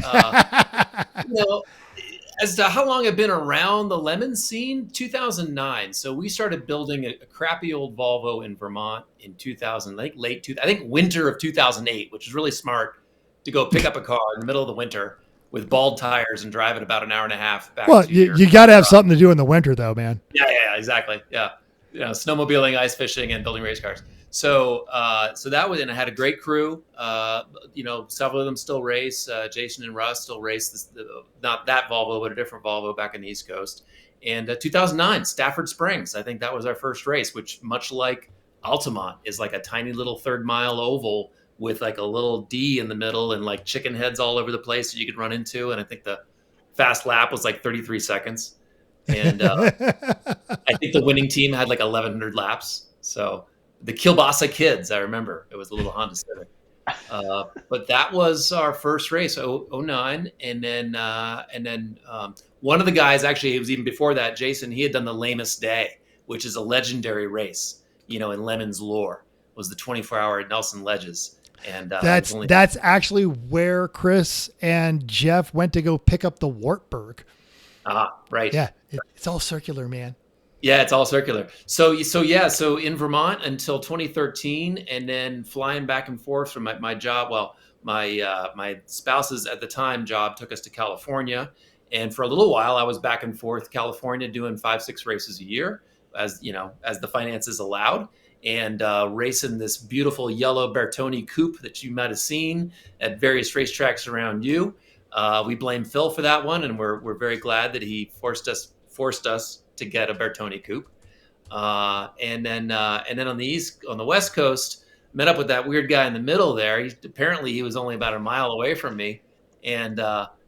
as to how long I've been around the lemon scene, 2009. So we started building a crappy old Volvo in Vermont in 2000, like winter of 2008, which is really smart to go pick up a car in the middle of the winter with bald tires and drive it about an hour and a half back. Well, you got to have something to do in the winter though, man. Yeah, exactly. Yeah. Snowmobiling, ice fishing, and building race cars. So that was, and I had a great crew. Several of them still race. Jason and Russ still race not that Volvo, but a different Volvo back in the East Coast. And 2009, Stafford Springs. I think that was our first race, which, much like Altamont, is like a tiny little 3rd-mile oval with like a little D in the middle and like chicken heads all over the place that you could run into. And I think the fast lap was like 33 seconds. And I think the winning team had like 1,100 laps. So the Kielbasa kids, I remember. It was a little Honda Civic. But that was our first race, 09. And then one of the guys, actually, it was even before that, Jason, he had done the Lamest Day, which is a legendary race, in Lemon's lore, was the 24-hour Nelson Ledges. And that's actually where Chris and Jeff went to go pick up the Wartburg. Right. Yeah, it's all circular, man. Yeah, it's all circular. So in Vermont until 2013, and then flying back and forth from my job. Well, my spouse's at the time job took us to California, and for a little while I was back and forth California doing 5-6 races a year, as the finances allowed, and racing this beautiful yellow Bertoni coupe that you might have seen at various racetracks around you. We blame Phil for that one, and we're very glad that he forced us to get a Bertoni coupe. And then on the West Coast, met up with that weird guy in the middle there. He was only about a mile away from me. And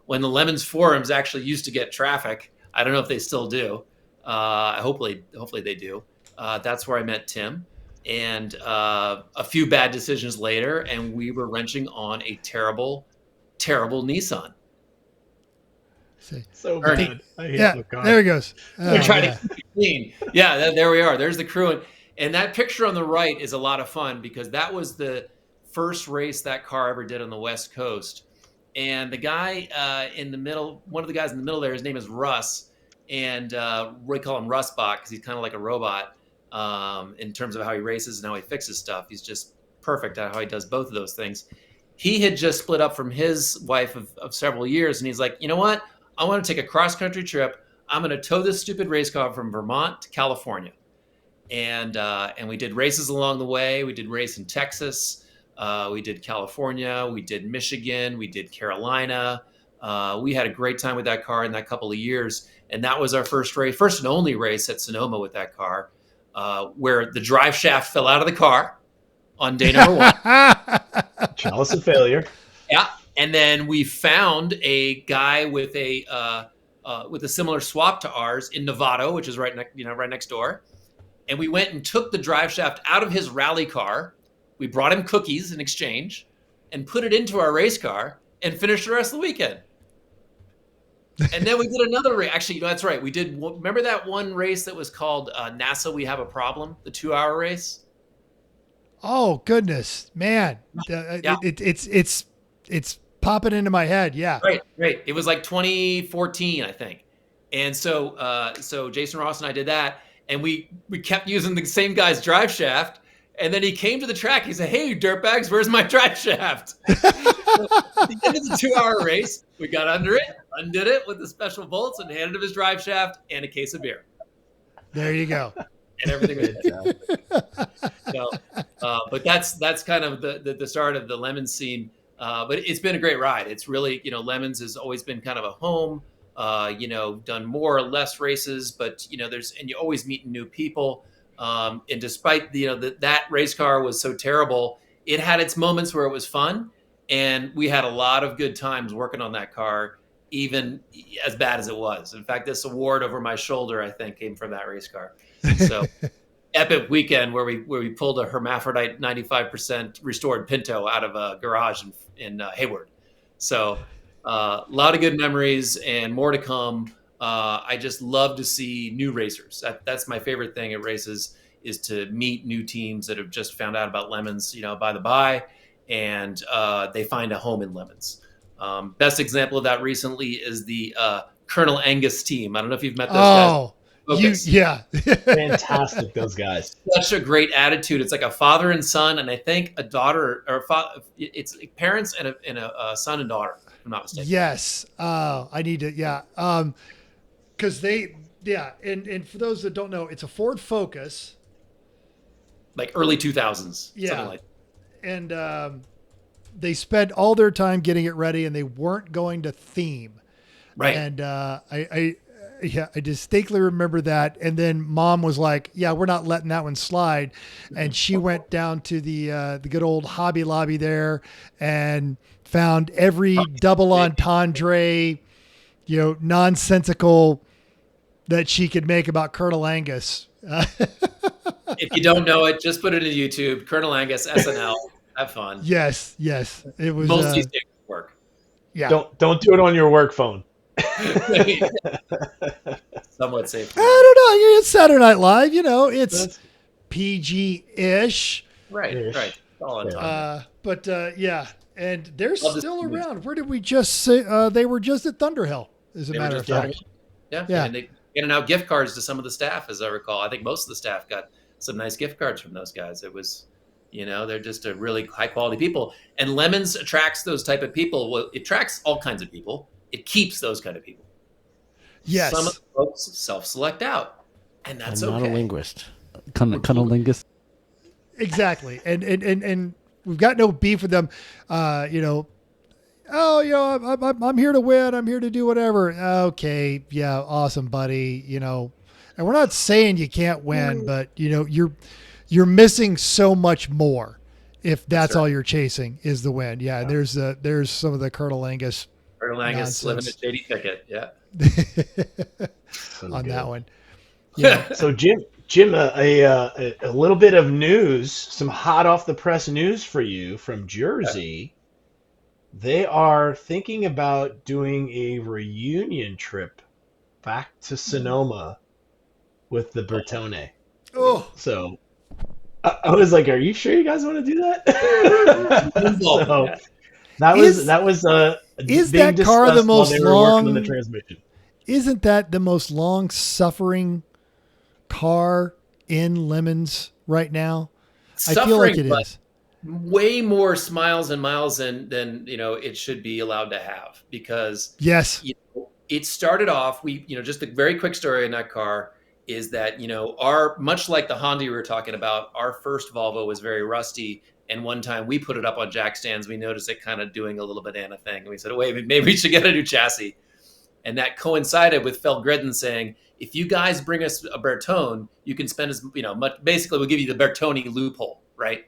when the Lemons forums actually used to get traffic, I don't know if they still do. Hopefully they do. That's where I met Tim. And a few bad decisions later, and we were wrenching on a terrible, terrible Nissan. So bad. There he goes. We're trying to keep it clean. Yeah, there we are. There's the crew. And that picture on the right is a lot of fun because that was the first race that car ever did on the West Coast. And the guy in the middle, one of the guys in the middle there, his name is Russ. And we call him Russbot because he's kind of like a robot in terms of how he races and how he fixes stuff. He's just perfect at how he does both of those things. He had just split up from his wife of several years. And he's like, you know what? I want to take a cross-country trip. I'm going to tow this stupid race car from Vermont to California. And we did races along the way. We did race in Texas. We did California. We did Michigan. We did Carolina. We had a great time with that car in that couple of years. And that was our first and only race at Sonoma with that car, where the drive shaft fell out of the car on day number 1. Chalice of failure. Yeah. And then we found a guy with a similar swap to ours in Novato, which is right next door. And we went and took the drive shaft out of his rally car. We brought him cookies in exchange and put it into our race car and finished the rest of the weekend. And then we did another race. Actually, that's right. We did. Remember that one race that was called NASA We Have a Problem, the 2-hour race? Oh goodness, man! Yeah. It's popping into my head. Yeah. Right. It was like 2014, I think. And so Jason Ross and I did that, and we kept using the same guy's drive shaft. And then he came to the track. He said, "Hey, dirtbags, where's my drive shaft?" So at the end of the 2-hour race, we got under it, undid it with the special bolts, and handed him his drive shaft and a case of beer. There you go. And everything was good. So, but that's kind of the start of the Lemons scene. But it's been a great ride. It's really, Lemons has always been kind of a home. Done more or less races, but and you always meet new people. And despite that race car was so terrible, it had its moments where it was fun, and we had a lot of good times working on that car, even as bad as it was. In fact, this award over my shoulder, I think, came from that race car. So epic weekend where we pulled a hermaphrodite 95% restored Pinto out of a garage in Hayward. So a lot of good memories and more to come. I just love to see new racers. That's my favorite thing at races, is to meet new teams that have just found out about Lemons, by the by, and they find a home in Lemons. Best example of that recently is the Colonel Angus team. I don't know if you've met those guys. Yeah. Fantastic, those guys. Such a great attitude. It's like a father and son, and I think a daughter it's parents and a son and daughter, if I'm not mistaken. Yes. I need to. Yeah. Because and for those that don't know, it's a Ford Focus, like early 2000s. Yeah. Something like that. And they spent all their time getting it ready, and they weren't going to theme. Right. And I distinctly remember that. And then Mom was like, "Yeah, we're not letting that one slide." And she went down to the good old Hobby Lobby there and found every double entendre, nonsensical that she could make about Colonel Angus. If you don't know it, just put it in YouTube. Colonel Angus, SNL. Have fun. Yes. It was mostly safe work. Yeah. Don't do it on your work phone. Somewhat safe. I don't know. It's Saturday Night Live. It's PG-ish. Right. All on time. But yeah, and they're still around. Where did we just say they were just at Thunderhill? As a matter of fact. Yeah. And they handed out gift cards to some of the staff, as I recall. I think most of the staff got some nice gift cards from those guys. It was, they're just a really high quality people. And Lemons attracts those type of people. Well, it attracts all kinds of people. It keeps those kind of people. Yes. Some of the folks self-select out, and that's I'm okay. not a linguist. Cunnilingus. Exactly. And we've got no beef with them. I'm here to win. I'm here to do whatever. Okay. Yeah. Awesome, buddy. And we're not saying you can't win, but you're missing so much more if that's all you're chasing is the win. Yeah. There's some of the Colonel Angus. Colonel Angus living a shady thicket. Yeah. On that one. Yeah. So Jim, a little bit of news, some hot off the press news for you from Jersey. They are thinking about doing a reunion trip back to Sonoma with the Bertone. Oh, so I was like, "Are you sure you guys want to do that?" So that was is that car the most long? On the transmission. Isn't that the most long-suffering car in Lemons right now? I feel like it is. Way more smiles and miles than it should be allowed to have, because yes, it started off. Just a very quick story in that car is that our, much like the Honda we were talking about, our first Volvo was very rusty, And one time we put it up on jack stands. We noticed it kind of doing a little banana thing. And we said, wait, maybe we should get a new chassis. And that coincided with Feldgredden saying, if you guys bring us a Bertone, you can spend as, much, basically we'll give you the Bertone loophole, right?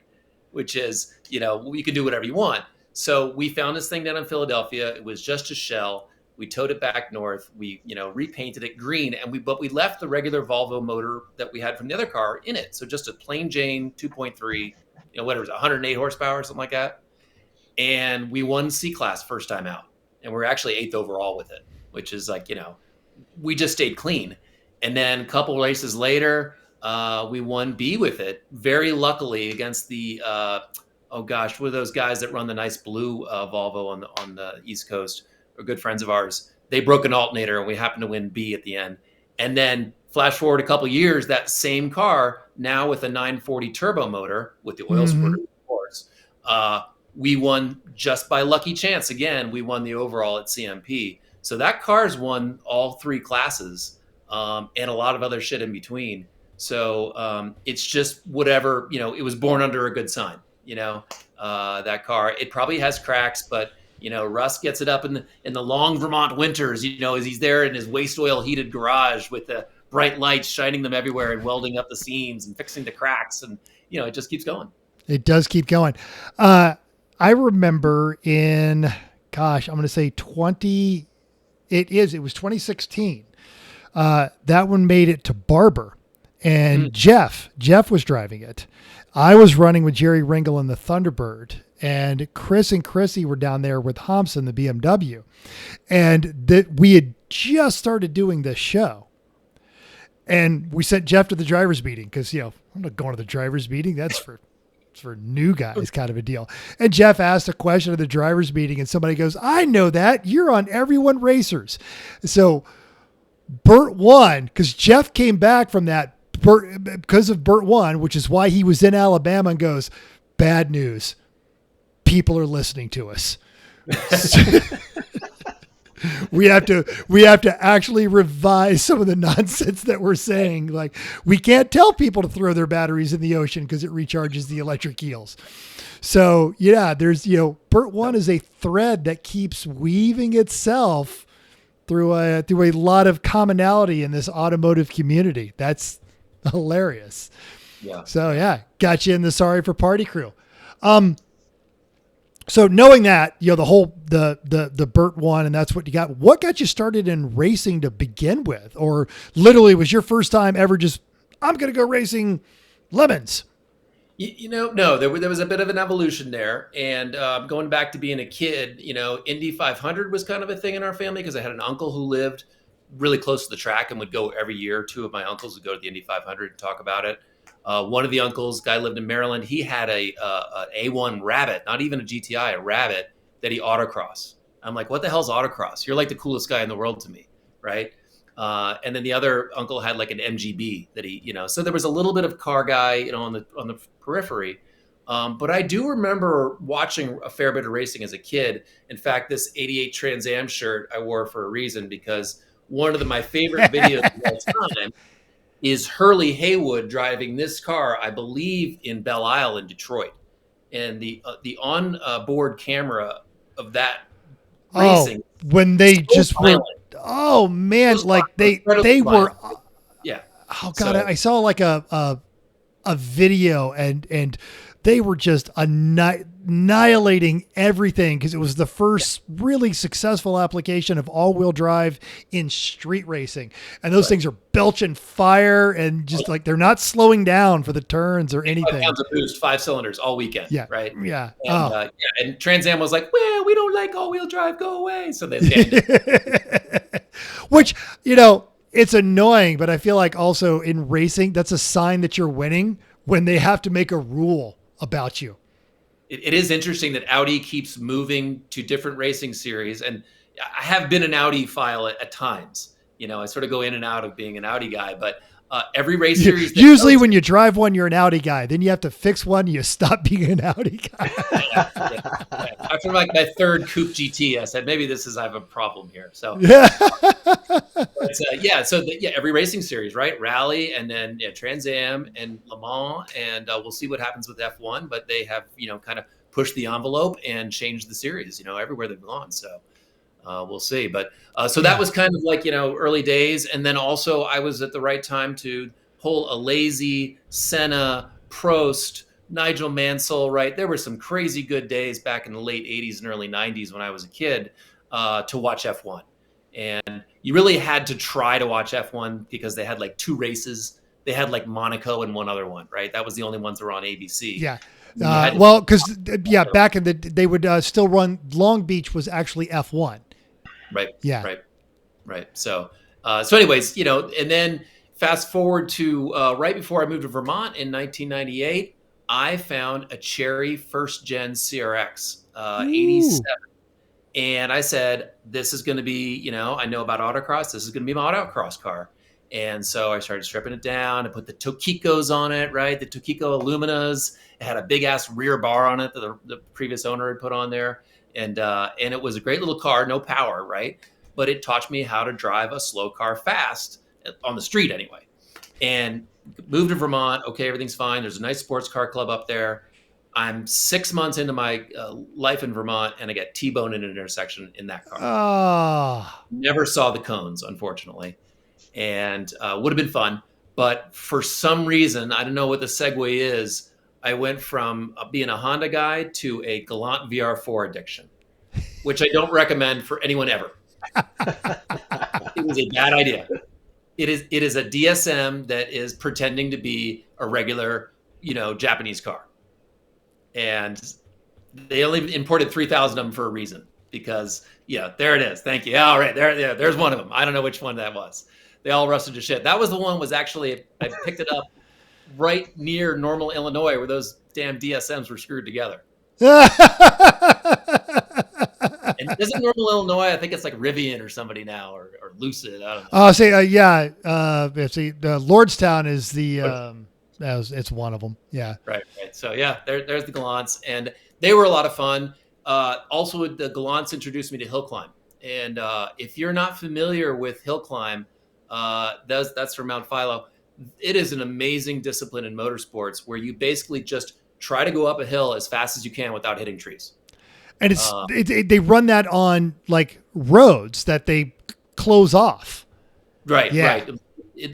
Which is, you can do whatever you want. So we found this thing down in Philadelphia. It was just a shell. We towed it back north. We, repainted it green, but we left the regular Volvo motor that we had from the other car in it. So just a plain Jane 2.3, whatever it was, 108 horsepower, something like that. And we won C-Class first time out. And we're actually 8th overall with it, which is like, we just stayed clean. And then a couple races later, we won B with it, very luckily against the, what are those guys that run the nice blue Volvo on the East Coast, are good friends of ours. They broke an alternator and we happened to win B at the end. And then flash forward a couple of years, that same car, now with a 940 turbo motor with the oil squirter, of course, we won just by lucky chance. Again, we won the overall at CMP. So that car's won all 3 classes and a lot of other shit in between. So it's just whatever, it was born under a good sign, that car. It probably has cracks, but, Russ gets it up in the long Vermont winters, as he's there in his waste oil heated garage with the bright lights shining them everywhere and welding up the seams and fixing the cracks. And, it just keeps going. It does keep going. I remember in, I'm going to say it was 2016. That one made it to Barber, and Jeff was driving it. I was running with Jerry Ringel in the Thunderbird, and Chris and Chrissy were down there with Thompson, the BMW, and we had just started doing this show. And we sent Jeff to the driver's meeting because, I'm not going to the driver's meeting. That's for new guys kind of a deal. And Jeff asked a question at the driver's meeting and somebody goes, I know that you're on Everyone Racers. So Bert won because Jeff came back from that because of Bert won, which is why he was in Alabama, and goes, bad news. People are listening to us. We have to actually revise some of the nonsense that we're saying. Like, we can't tell people to throw their batteries in the ocean because it recharges the electric eels. So yeah, there's, Bert One is a thread that keeps weaving itself through a lot of commonality in this automotive community. That's hilarious. Yeah. So yeah, got you in the Sorry for Party crew. So knowing that, the whole, the Burt one, and that's what you got, what got you started in racing to begin with? Or literally was your first time ever just, I'm going to go racing lemons? No, there was a bit of an evolution there. And going back to being a kid, Indy 500 was kind of a thing in our family because I had an uncle who lived really close to the track and would go every year. 2 of my uncles would go to the Indy 500 and talk about it. One of the uncles, guy lived in Maryland. He had a A1 Rabbit, not even a GTI, a Rabbit that he autocross. I'm like, what the hell's autocross? You're like the coolest guy in the world to me, right? And then the other uncle had like an MGB that he, so there was a little bit of car guy, on the periphery. But I do remember watching a fair bit of racing as a kid. In fact, this 88 Trans Am shirt I wore for a reason, because one of my favorite videos of all time is Hurley Haywood driving this car, I believe, in Belle Isle in Detroit. And the on-board camera of that racing. When they just violent. were, oh man, like they were, yeah. Oh God, I saw like a video and they were just annihilating everything because it was the first really successful application of all-wheel drive in street racing. And those things are belching fire and just like they're not slowing down for the turns or anything. 5 pounds of boost, 5 cylinders all weekend. Yeah. Right. Yeah. And, and Trans Am was like, well, we don't like all-wheel drive. Go away. So they banned it. Which, it's annoying, but I feel like also in racing, that's a sign that you're winning when they have to make a rule about you. It is interesting that Audi keeps moving to different racing series. And I have been an Audi file at times. I sort of go in and out of being an Audi guy, but Every race series. Usually when you drive one, you're an Audi guy. Then you have to fix one. You stop being an Audi guy. Yeah. After like my third Coupe GT, I said, maybe I have a problem here. So Yeah. Every racing series, right? Rally and then Trans Am and Le Mans, and we'll see what happens with F1. But they have kind of pushed the envelope and changed the series, everywhere they've gone. So we'll see. But so that was kind of like early days, and then also I was at the right time to pull a Lazy, Senna, Prost, Nigel Mansell, right? There were some crazy good days back in the late 80s and early 90s when I was a kid to watch F1. And you really had to try to watch F1 because they had like 2 races. They had like Monaco and one other one, right? That was the only ones that were on ABC. Yeah. Back in they would still run. Long Beach was actually F1. Right. Yeah. Right. So anyways, and then fast forward to right before I moved to Vermont in 1998, I found a Cherry first gen CRX 87. And I said, this is going to be, I know about autocross. This is going to be my autocross car. And so I started stripping it down. I put the Tokikos on it, right? The Tokiko Illuminas. It had a big ass rear bar on it that the previous owner had put on there. And it was a great little car, no power, right? But it taught me how to drive a slow car fast on the street anyway. And moved to Vermont. Okay, everything's fine. There's a nice sports car club up there. I'm 6 months into my life in Vermont, and I get T-boned in an intersection in that car. Oh. Never saw the cones, unfortunately, and would have been fun. But for some reason, I don't know what the segue is, I went from being a Honda guy to a Galant VR4 addiction, which I don't recommend for anyone ever. It was a bad idea. It is a DSM that is pretending to be a regular, Japanese car. And they only imported 3,000 of them for a reason because, there it is. Thank you. All right. There's one of them. I don't know which one that was. They all rusted to shit. That was the one I picked it up right near Normal, Illinois, where those damn DSMs were screwed together. And isn't Normal, Illinois? I think it's like Rivian or somebody now, or Lucid. I don't know. Lordstown is the... it's one of them. Yeah. Right. So there's the Gallants, and they were a lot of fun. Also, the Gallants introduced me to hill climb. And if you're not familiar with hill climb, that's from Mount Philo. It is an amazing discipline in motorsports where you basically just try to go up a hill as fast as you can without hitting trees. And they run that on like roads that they close off. Right. Yeah. Right.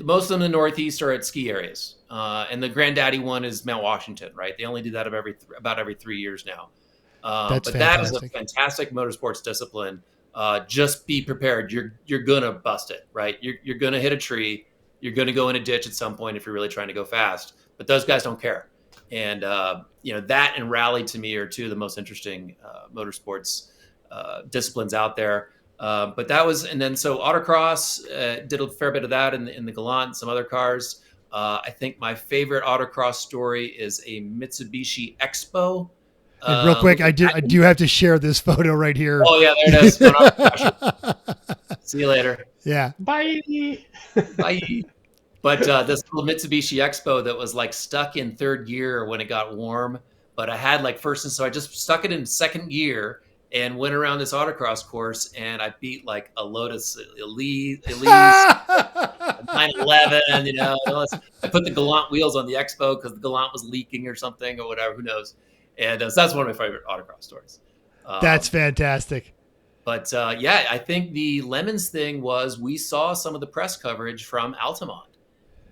Most of them in the Northeast are at ski areas. And the granddaddy one is Mount Washington, right? They only do that about every 3 years now. But fantastic. That is a fantastic motorsports discipline. Just be prepared. You're gonna bust it, right? You're gonna hit a tree. You're gonna go in a ditch at some point if you're really trying to go fast. But those guys don't care. And that and rally to me are two of the most interesting motorsports disciplines out there. But that was, and then so autocross did a fair bit of that in the Galant and some other cars. I think my favorite autocross story is a Mitsubishi Expo. And real quick, I do have to share this photo right here. Oh yeah, there it is. See you later. Yeah. Bye. Bye. But this little Mitsubishi Expo that was like stuck in third gear when it got warm, but I had like first, and so I just stuck it in second gear and went around this autocross course, and I beat like a Lotus Elise, 911, I put the Galant wheels on the Expo because the Galant was leaking or something or whatever, who knows. And so that's one of my favorite autocross stories. That's fantastic. But I think the Lemons thing was we saw some of the press coverage from Altamont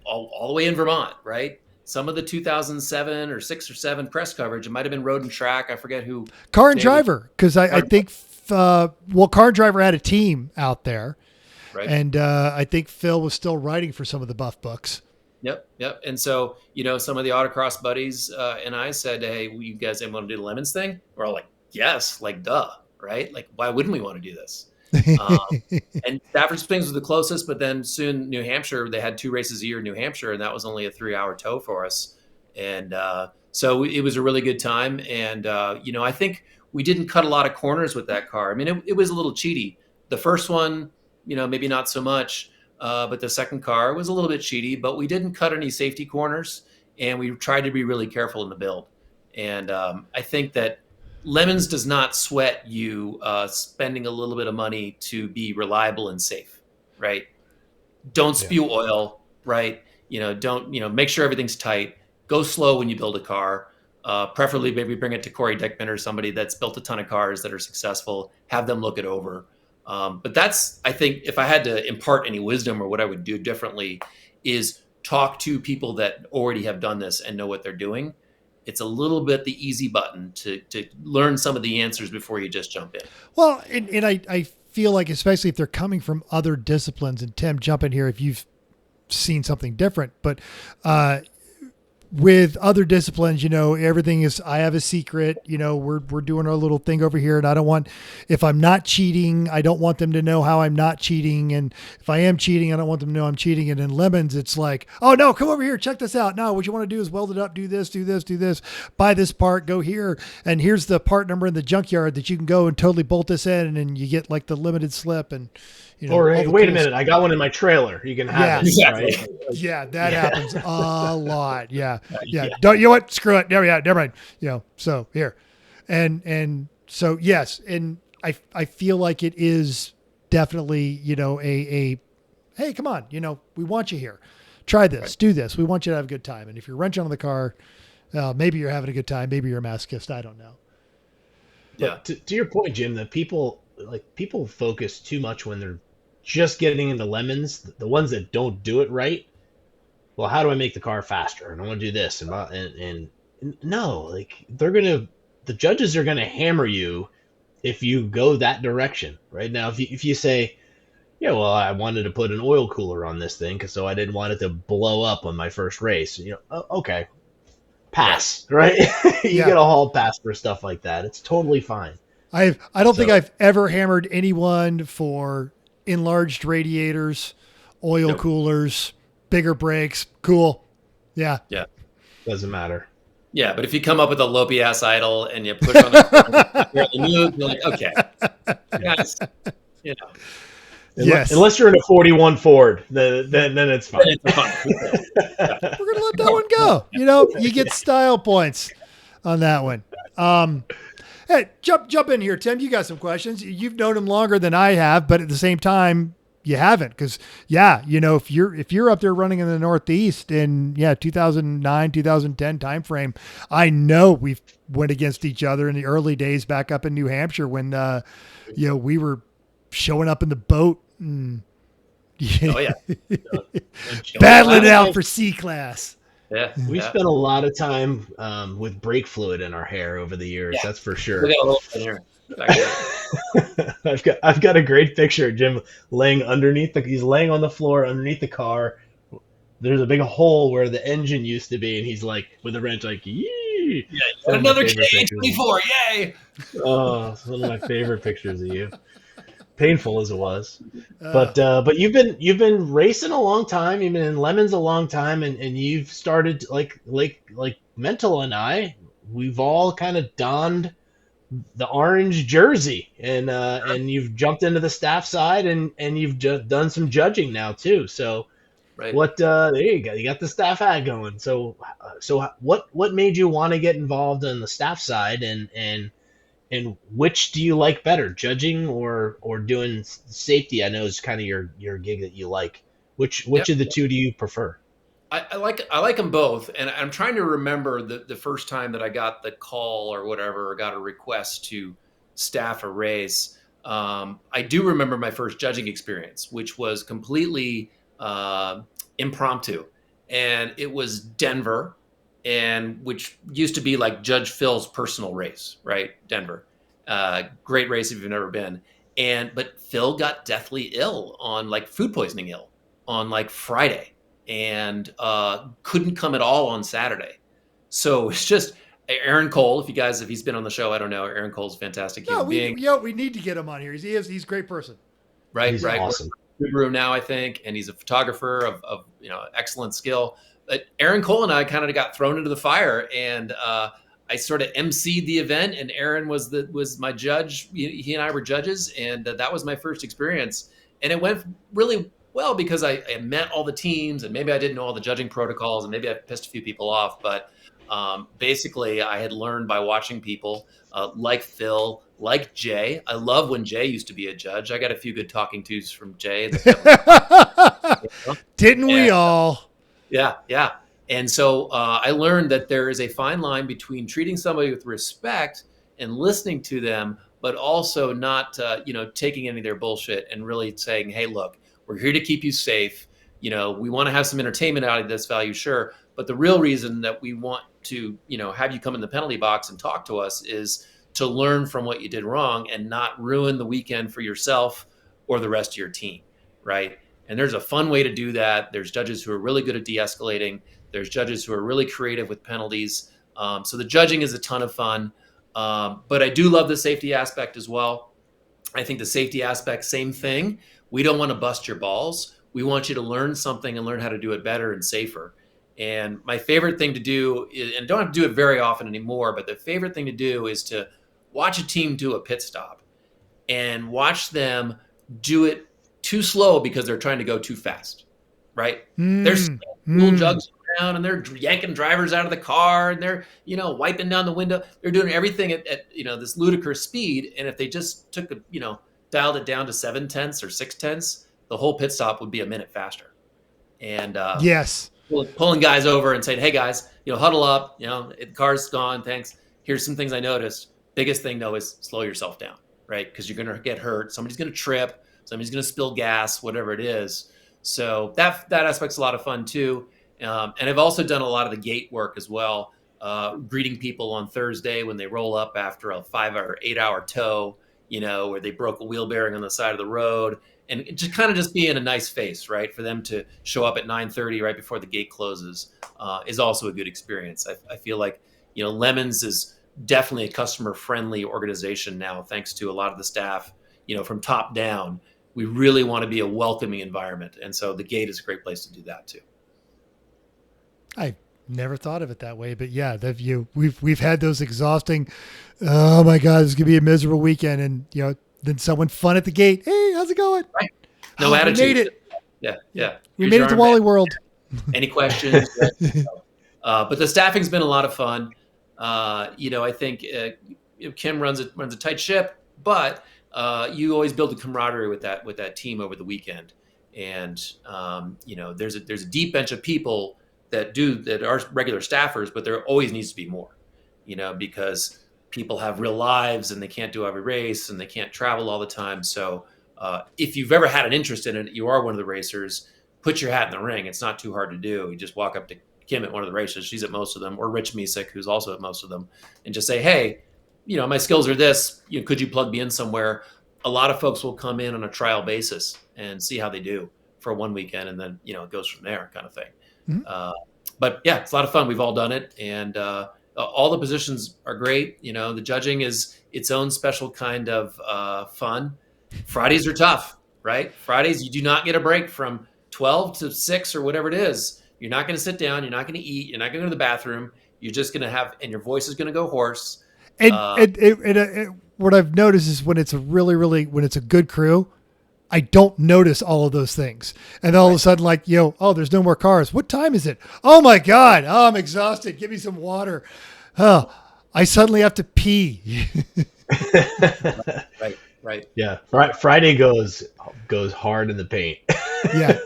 all the way in Vermont, right? Some of the 2007 or 6 or 7 press coverage, it might have been Road and Track. I forget who. Car and Driver, because I think, Car and Driver had a team out there. Right. And I think Phil was still writing for some of the Buff books. Yep. And so, some of the autocross buddies and I said, hey, you guys want to do the Lemons thing? We're all like, yes, like duh, right? Like, why wouldn't we want to do this? And Stafford Springs was the closest, but then soon New Hampshire, they had 2 races a year in New Hampshire, and that was only a 3-hour tow for us. And so it was a really good time. And, I think we didn't cut a lot of corners with that car. I mean, it was a little cheaty. The first one, maybe not so much, But the second car was a little bit cheaty, but we didn't cut any safety corners, and we tried to be really careful in the build. And I think that Lemons does not sweat you spending a little bit of money to be reliable and safe, right? Don't spew oil, right? Don't, make sure everything's tight. Go slow when you build a car. Preferably maybe bring it to Corey Dickman or somebody that's built a ton of cars that are successful. Have them look it over. But that's, I think, if I had to impart any wisdom or what I would do differently, is talk to people that already have done this and know what they're doing. It's a little bit the easy button to learn some of the answers before you just jump in. Well, and I feel like, especially if they're coming from other disciplines, and Tim, jump in here if you've seen something different, but with other disciplines, everything is, I have a secret, we're doing our little thing over here. And I don't want, if I'm not cheating, I don't want them to know how I'm not cheating. And if I am cheating, I don't want them to know I'm cheating. And in Lemons, it's like, oh no, come over here, check this out. No, what you want to do is weld it up, do this, buy this part, go here. And here's the part number in the junkyard that you can go and totally bolt this in. And you get like the limited slip and, or wait a minute, I got one in my trailer. You can have it. Exactly. Right? Yeah, that happens a lot. Yeah. Don't, you know what? Screw it. Never mind. So here. And so, yes. And I feel like it is definitely, a, hey, come on, we want you here. Try this, do this. We want you to have a good time. And if you're wrenching on the car, maybe you're having a good time. Maybe you're a masochist. I don't know. Yeah. To your point, Jim, that people focus too much when they're just getting into Lemons, the ones that don't do it right. Well, how do I make the car faster? And I want to do this. And no, like the judges are going to hammer you if you go that direction right now. If you say, yeah, well, I wanted to put an oil cooler on this thing so I didn't want it to blow up on my first race. Okay, pass, right? You get a hall pass for stuff like that. It's totally fine. I don't think I've ever hammered anyone for enlarged radiators, oil coolers, bigger brakes. Cool. Yeah. Yeah. Doesn't matter. Yeah. But if you come up with a lopey ass idle and you push on the move, you're like, okay, guys, Yes. Unless you're in a 41 Ford, then it's fine. It's fine. We're going to let that one go. You get style points on that one. Hey, jump in here, Tim. You got some questions. You've known him longer than I have, but at the same time, you haven't. Because if you're up there running in the Northeast in 2009, 2010 timeframe, I know we've went against each other in the early days back up in New Hampshire when we were showing up in the boat and battling it out for C class. Yeah, we spent a lot of time with brake fluid in our hair over the years. That's for sure. We got a little bit here. I've got a great picture of Jim laying underneath he's laying on the floor underneath the car. There's a big hole where the engine used to be, and he's like with a wrench, like, yee! Yeah, another K24, yay! Oh, it's one of my favorite pictures of you. Painful as it was, but you've been racing a long time. You've been in Lemons a long time, and you've started like Mental and I. We've all kind of donned the orange jersey, and you've jumped into the staff side, and you've done some judging now too. So, right. What there you go. You got the staff hat going. So what made you want to get involved in the staff side, and which do you like better, judging or doing safety? I know is kind of your gig that you like. Which of the two do you prefer? I like them both, and I'm trying to remember the first time that I got the call or whatever, or got a request to staff a race. I do remember my first judging experience, which was completely impromptu, and it was Denver. And which used to be like Judge Phil's personal race, right? Denver. Great race if you've never been. But Phil got deathly ill on food poisoning ill on Friday and couldn't come at all on Saturday. So it's just Aaron Cole, if he's been on the show, I don't know. Aaron Cole's a fantastic human being. We need to get him on here. He's a great person. Right. He's awesome. Guru now, I think, and he's a photographer of excellent skill. But Aaron Cole and I kind of got thrown into the fire, and I sort of emceed the event, and Aaron was my judge. He and I were judges, and that was my first experience. And it went really Well, because I met all the teams, and maybe I didn't know all the judging protocols, and maybe I pissed a few people off. But basically, I had learned by watching people like Phil, like Jay. I love when Jay used to be a judge. I got a few good talking tos from Jay. Didn't we And, all? yeah, yeah. And so I learned that there is a fine line between treating somebody with respect and listening to them, but also not, taking any of their bullshit and really saying, "Hey, look, we're here to keep you safe. We want to have some entertainment out of this value, sure, but the real reason that we want to, have you come in the penalty box and talk to us is to learn from what you did wrong and not ruin the weekend for yourself or the rest of your team, right?" And there's a fun way to do that. There's judges who are really good at de-escalating. There's judges who are really creative with penalties. So the judging is a ton of fun. But I do love the safety aspect as well. I think the safety aspect, same thing. We don't want to bust your balls. We want you to learn something and learn how to do it better and safer. And my favorite thing to do is, and don't have to do it very often anymore, but the favorite thing to do is to watch a team do a pit stop and watch them do it too slow because they're trying to go too fast, right? There's fuel jugs around and they're yanking drivers out of the car and they're, wiping down the window. They're doing everything at this ludicrous speed. And if they just took dialed it down to 7/10 or 6/10, the whole pit stop would be a minute faster. And Yes. pulling guys over and saying, "Hey guys, huddle up, the car's gone. Thanks. Here's some things I noticed. Biggest thing though is slow yourself down, right? Because you're going to get hurt. Somebody's going to trip. Somebody's going to spill gas, whatever it is." So that aspect's a lot of fun too. And I've also done a lot of the gate work as well, greeting people on Thursday when they roll up after a 5 or 8 hour tow, where they broke a wheel bearing on the side of the road, and just kind of just being a nice face, right? For them to show up at 9:30 right before the gate closes is also a good experience. I feel like, Lemons is definitely a customer friendly organization now, thanks to a lot of the staff, from top down. We really want to be a welcoming environment. And so the gate is a great place to do that too. I never thought of it that way, but yeah, we've had those exhausting, oh my God, this is gonna be a miserable weekend, and then someone fun at the gate. Hey, how's it going? Right. No attitude. We made it. Yeah. We made it to Wally World. Any questions? But the staffing's been a lot of fun. I think Kim runs a tight ship, but you always build a camaraderie with that team over the weekend. And there's a deep bench of people that are regular staffers, but there always needs to be more, because people have real lives and they can't do every race and they can't travel all the time. So if you've ever had an interest in it, you are one of the racers, put your hat in the ring. It's not too hard to do. You just walk up to Kim at one of the races. She's at most of them, or Rich Misek, who's also at most of them, and just say, "Hey, my skills are this. Could you plug me in somewhere?" A lot of folks will come in on a trial basis and see how they do for one weekend, and then it goes from there, kind of thing. Mm-hmm. But yeah, it's a lot of fun. We've all done it, and all the positions are great. The judging is its own special kind of fun. Fridays are tough, right? Fridays you do not get a break from 12 to 6 or whatever it is. You're not going to sit down. You're not going to eat. You're not going to go to the bathroom. You're just going to and your voice is going to go hoarse. And what I've noticed is when it's when it's a good crew, I don't notice all of those things. And all of a sudden, like, there's no more cars. What time is it? Oh my God. Oh, I'm exhausted. Give me some water. Oh, I suddenly have to pee. Right. Yeah. Friday goes hard in the paint. Yeah.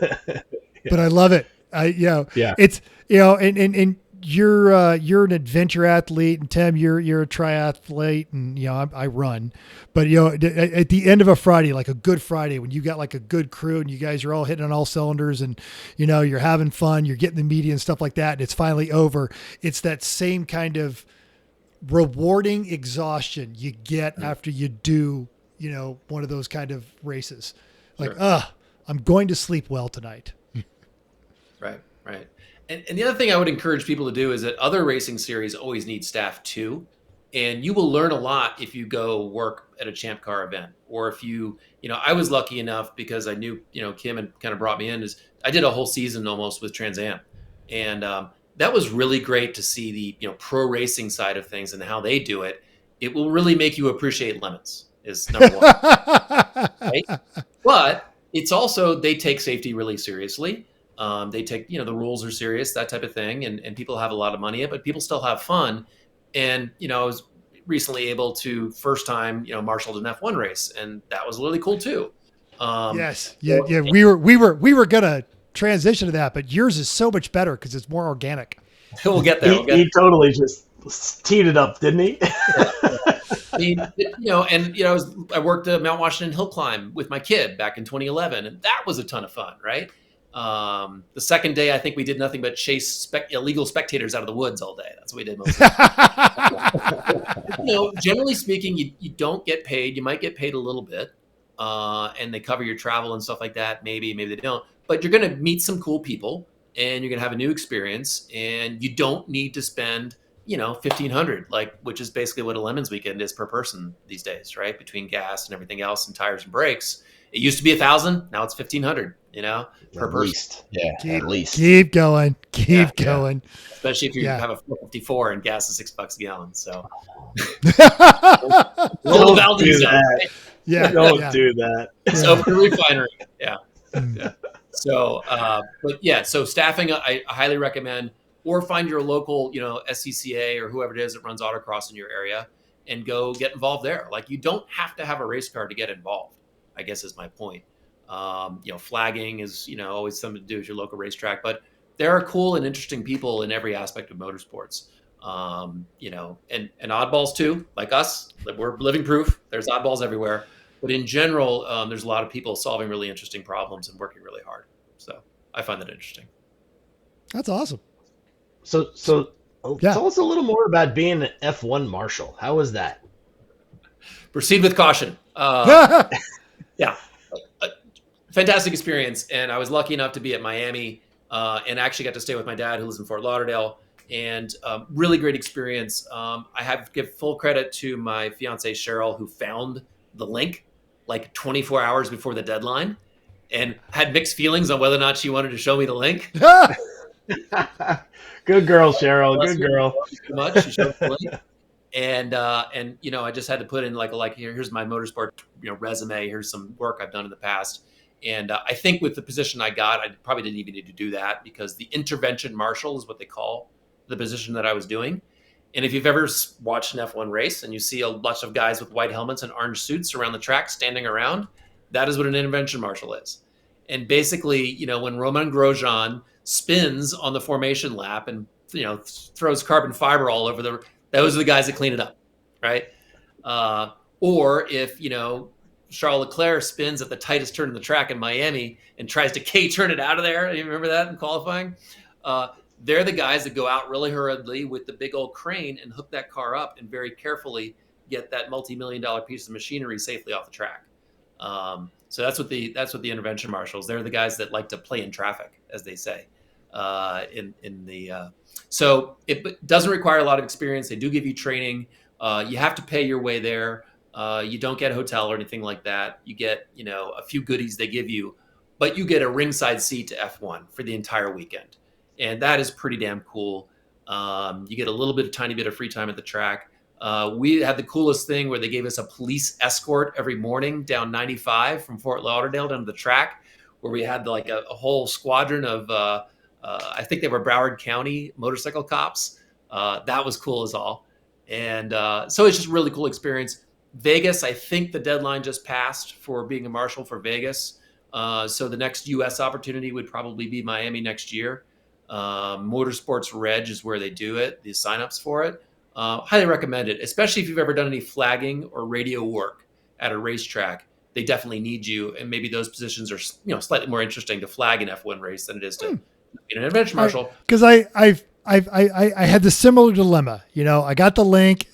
But I love it. Yeah. It's, and you're an adventure athlete, and Tim, you're a triathlete, and I run. But at the end of a Friday, like a good Friday, when you got like a good crew and you guys are all hitting on all cylinders, and you're having fun, you're getting the media and stuff like that, and it's finally over. It's that same kind of rewarding exhaustion you get after you do one of those kind of races. Like, Sure. I'm going to sleep well tonight. Right. And the other thing I would encourage people to do is that other racing series always need staff too. And you will learn a lot if you go work at a Champ Car event, or if I was lucky enough because I knew, Kim had kind of brought me in, is I did a whole season almost with Trans Am. And that was really great to see the, pro racing side of things and how they do it. It will really make you appreciate lemons is number one. Right? But it's also, they take safety really seriously. They take, the rules are serious, that type of thing. And people have a lot of money in it, but people still have fun. And, I was recently able to first time, marshaled an F1 race, and that was really cool too. Yes. Yeah. Yeah. We were going to transition to that, but yours is so much better because it's more organic. We'll get there. He totally just teed it up, didn't he? I mean, I worked a Mount Washington hill climb with my kid back in 2011, and that was a ton of fun, right? The second day, I think we did nothing but chase illegal spectators out of the woods all day. That's what we did most of the time. Generally speaking, you don't get paid. You might get paid a little bit, and they cover your travel and stuff like that. Maybe they don't. But you're going to meet some cool people, and you're going to have a new experience, and you don't need to spend $1,500, which is basically what a Lemons weekend is per person these days, right? Between gas and everything else and tires and brakes. It used to be $1,000. Now it's $1,500, per person. Least. Yeah, at least. Keep going. Keep going. Especially if you have a 454 and gas is $6 a gallon. So Don't do that. Yeah. Don't do that. It's open refinery. Yeah. So, so staffing, I highly recommend, or find your local, SCCA or whoever it is that runs autocross in your area and go get involved there. You don't have to have a race car to get involved, I guess is my point. Flagging is, always something to do with your local racetrack, but there are cool and interesting people in every aspect of motorsports. And oddballs too, like us. We're living proof. There's oddballs everywhere. But in general, there's a lot of people solving really interesting problems and working really hard. So I find that interesting. That's awesome. So tell us a little more about being an F1 marshal. How was that? Proceed with caution. Fantastic experience. And I was lucky enough to be at Miami and actually got to stay with my dad who lives in Fort Lauderdale. And really great experience. I have to give full credit to my fiance, Cheryl, who found the link 24 hours before the deadline and had mixed feelings on whether or not she wanted to show me the link. Good girl, Cheryl. Good girl. Too much. She showed the link. And I just had to put in here's my motorsport resume. Here's some work I've done in the past. And I think with the position I got, I probably didn't even need to do that because the intervention marshal is what they call the position that I was doing. And if you've ever watched an F1 race and you see a bunch of guys with white helmets and orange suits around the track standing around, that is what an intervention marshal is. And basically, when Romain Grosjean spins on the formation lap and throws carbon fiber all over those are the guys that clean it up, right? Or if Charles Leclerc spins at the tightest turn in the track in Miami and tries to K-turn it out of there. You remember that in qualifying? They're the guys that go out really hurriedly with the big old crane and hook that car up and very carefully get that multi-million-dollar piece of machinery safely off the track. So that's what the intervention marshals. They're the guys that like to play in traffic, as they say. So it doesn't require a lot of experience. They do give you training. You have to pay your way there. You don't get a hotel or anything like that. You get a few goodies they give you, but you get a ringside seat to F1 for the entire weekend. And that is pretty damn cool. You get a tiny bit of free time at the track. We had the coolest thing where they gave us a police escort every morning down 95 from Fort Lauderdale down to the track, where we had a whole squadron of, I think they were Broward County motorcycle cops. That was cool as all. And so it's just a really cool experience. Vegas, I think the deadline just passed for being a marshal for Vegas. So the next U.S. opportunity would probably be Miami next year. Motorsports Reg is where they do it, the signups for it. Highly recommend it, especially if you've ever done any flagging or radio work at a racetrack. They definitely need you, and maybe those positions are slightly more interesting to flag an F1 race than it is to be an intervention marshal. Because I had the similar dilemma. I got the link.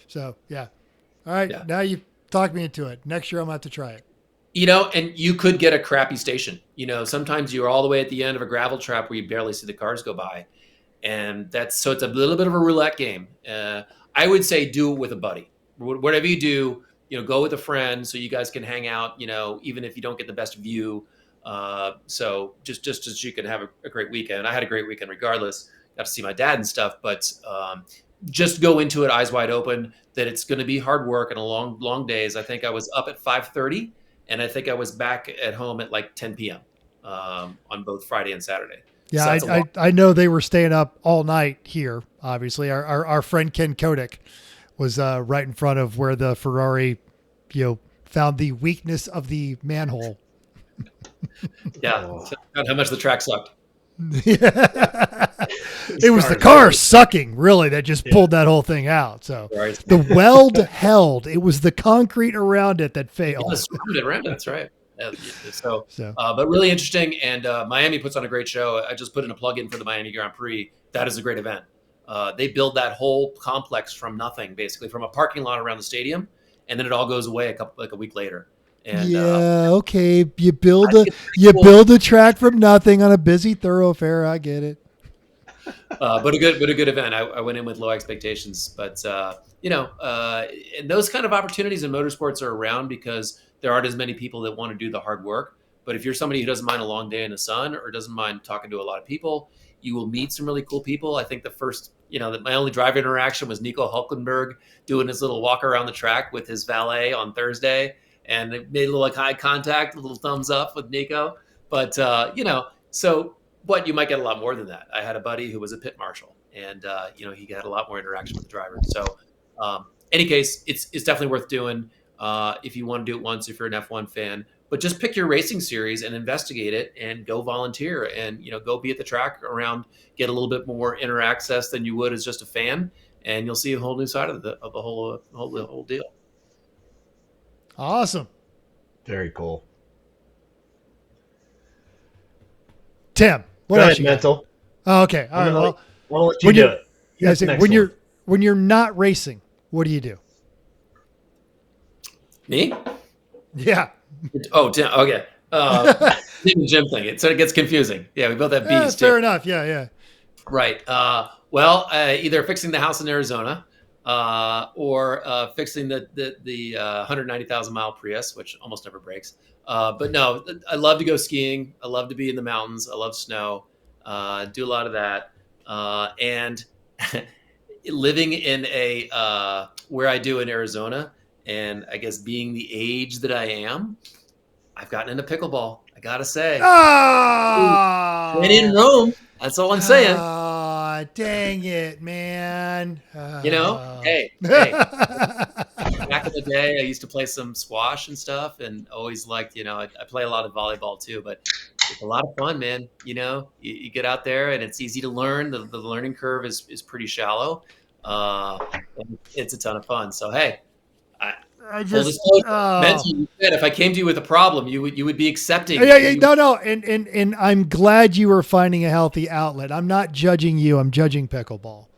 So yeah. All right. Yeah. Now you've talked me into it. Next year I'm going to have to try it. And you could get a crappy station. Sometimes you're all the way at the end of a gravel trap where you barely see the cars go by. And so it's a little bit of a roulette game. I would say do it with a buddy. Whatever you do, go with a friend so you guys can hang out, even if you don't get the best view. So just so you can have a great weekend. I had a great weekend regardless. Got to see my dad and stuff, but just go into it eyes wide open that it's going to be hard work and a long days. I think I was up at 5:30, and I think I was back at home at like 10 p.m. On both Friday and Saturday. Yeah, So that's a long. I know they were staying up all night here. Obviously, our friend Ken Kodak was right in front of where the Ferrari, found the weakness of the manhole. Yeah, how much the track sucked. It was the car sucking, really, that just pulled that whole thing out. So Right. the weld held. It was the concrete around it that failed. Around it, that's right. Yeah, So. But really interesting. And Miami puts on a great show. I just put in a plug-in for the Miami Grand Prix. That is a great event. They build that whole complex from nothing, basically, from a parking lot around the stadium, and then it all goes away a week later. And, okay. You build a track from nothing on a busy thoroughfare. I get it. but a good event. I went in with low expectations, but and those kind of opportunities in motorsports are around because there aren't as many people that want to do the hard work. But if you're somebody who doesn't mind a long day in the sun or doesn't mind talking to a lot of people, you will meet some really cool people. I think the first, my only driver interaction was Nico Hulkenberg doing his little walk around the track with his valet on Thursday, and it made a little eye contact, a little thumbs up with Nico. But so. But you might get a lot more than that. I had a buddy who was a pit marshal, and he got a lot more interaction with the driver. So, any case, it's definitely worth doing if you want to do it once. If you're an F1 fan, but just pick your racing series and investigate it, and go volunteer, and go be at the track around, get a little bit more inner access than you would as just a fan, and you'll see a whole new side of the whole deal. Awesome. Very cool. Tim, what Go else ahead, you got? Mental. Oh, okay. All right. Well, I'll let you do it. yeah, when you're not racing, what do you do? Me? Yeah. Oh, Tim. Okay. Tim and Jim thing. So it gets confusing. Yeah, we both have B's too. Fair enough. Yeah. Right. Either fixing the house in Arizona, or fixing the 190,000 mile Prius, which almost never breaks. But no, I love to go skiing. I love to be in the mountains. I love snow. Do a lot of that. And living in where I do in Arizona, and I guess being the age that I am, I've gotten into pickleball. I gotta say, when in Rome, that's all I'm saying. Dang it, man. Hey. Back in the day, I used to play some squash and stuff, and always liked, I play a lot of volleyball too, but it's a lot of fun, man. You get out there and it's easy to learn. The learning curve is pretty shallow. It's a ton of fun. So, hey, if I came to you with a problem, you would be accepting. No. And I'm glad you were finding a healthy outlet. I'm not judging you. I'm judging pickleball.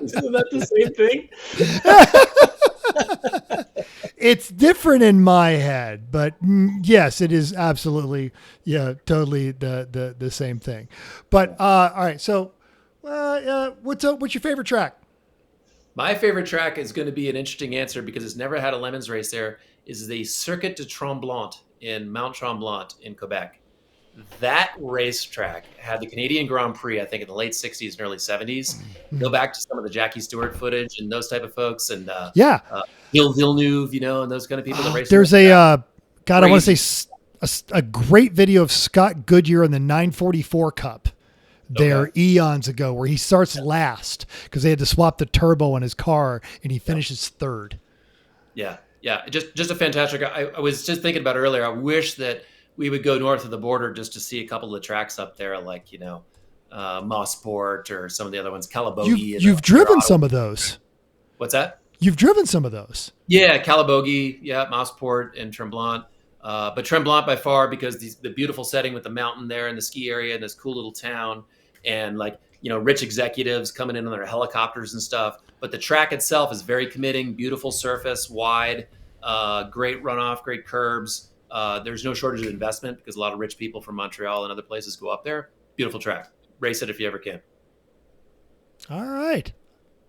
Isn't that the same thing? It's different in my head, but yes, it is absolutely, totally the same thing. But all right, so what's your favorite track? My favorite track is going to be an interesting answer because it's never had a Lemons race there. Is the Circuit de Tremblant in Mount Tremblant in Quebec. That racetrack had the Canadian Grand Prix, I think, in the late 60s and early 70s. Go back to some of the Jackie Stewart footage and those type of folks. And Gilles Villeneuve, and those kind of people that race. There's I want to say a great video of Scott Goodyear in the 944 Cup there eons ago where he starts last because they had to swap the turbo on his car and he finishes third. Yeah. Just a fantastic. I was just thinking about earlier. I wish that we would go north of the border just to see a couple of the tracks up there, like, Mossport or some of the other ones, Calabogie. You've driven some of those. What's that? You've driven some of those. Yeah, Calabogie, Mossport and Tremblant. But Tremblant by far because the beautiful setting with the mountain there and the ski area and this cool little town and rich executives coming in on their helicopters and stuff. But the track itself is very committing, beautiful surface, wide, great runoff, great curbs. There's no shortage of investment because a lot of rich people from Montreal and other places go up there. Beautiful track. Race it if you ever can. All right.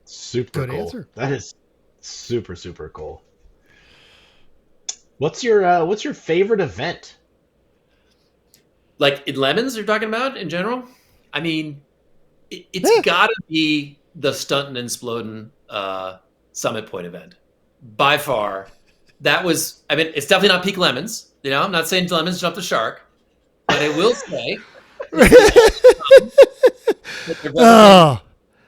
Super Good cool. answer. That is super, super cool. What's your favorite event? Like in Lemons you're talking about in general? I mean, It's got to be the Stuntin' and Splodin Summit Point event. By far. That was, I mean, it's definitely not peak Lemons. You know, I'm not saying Lemons jumped the shark, but I will say Oh,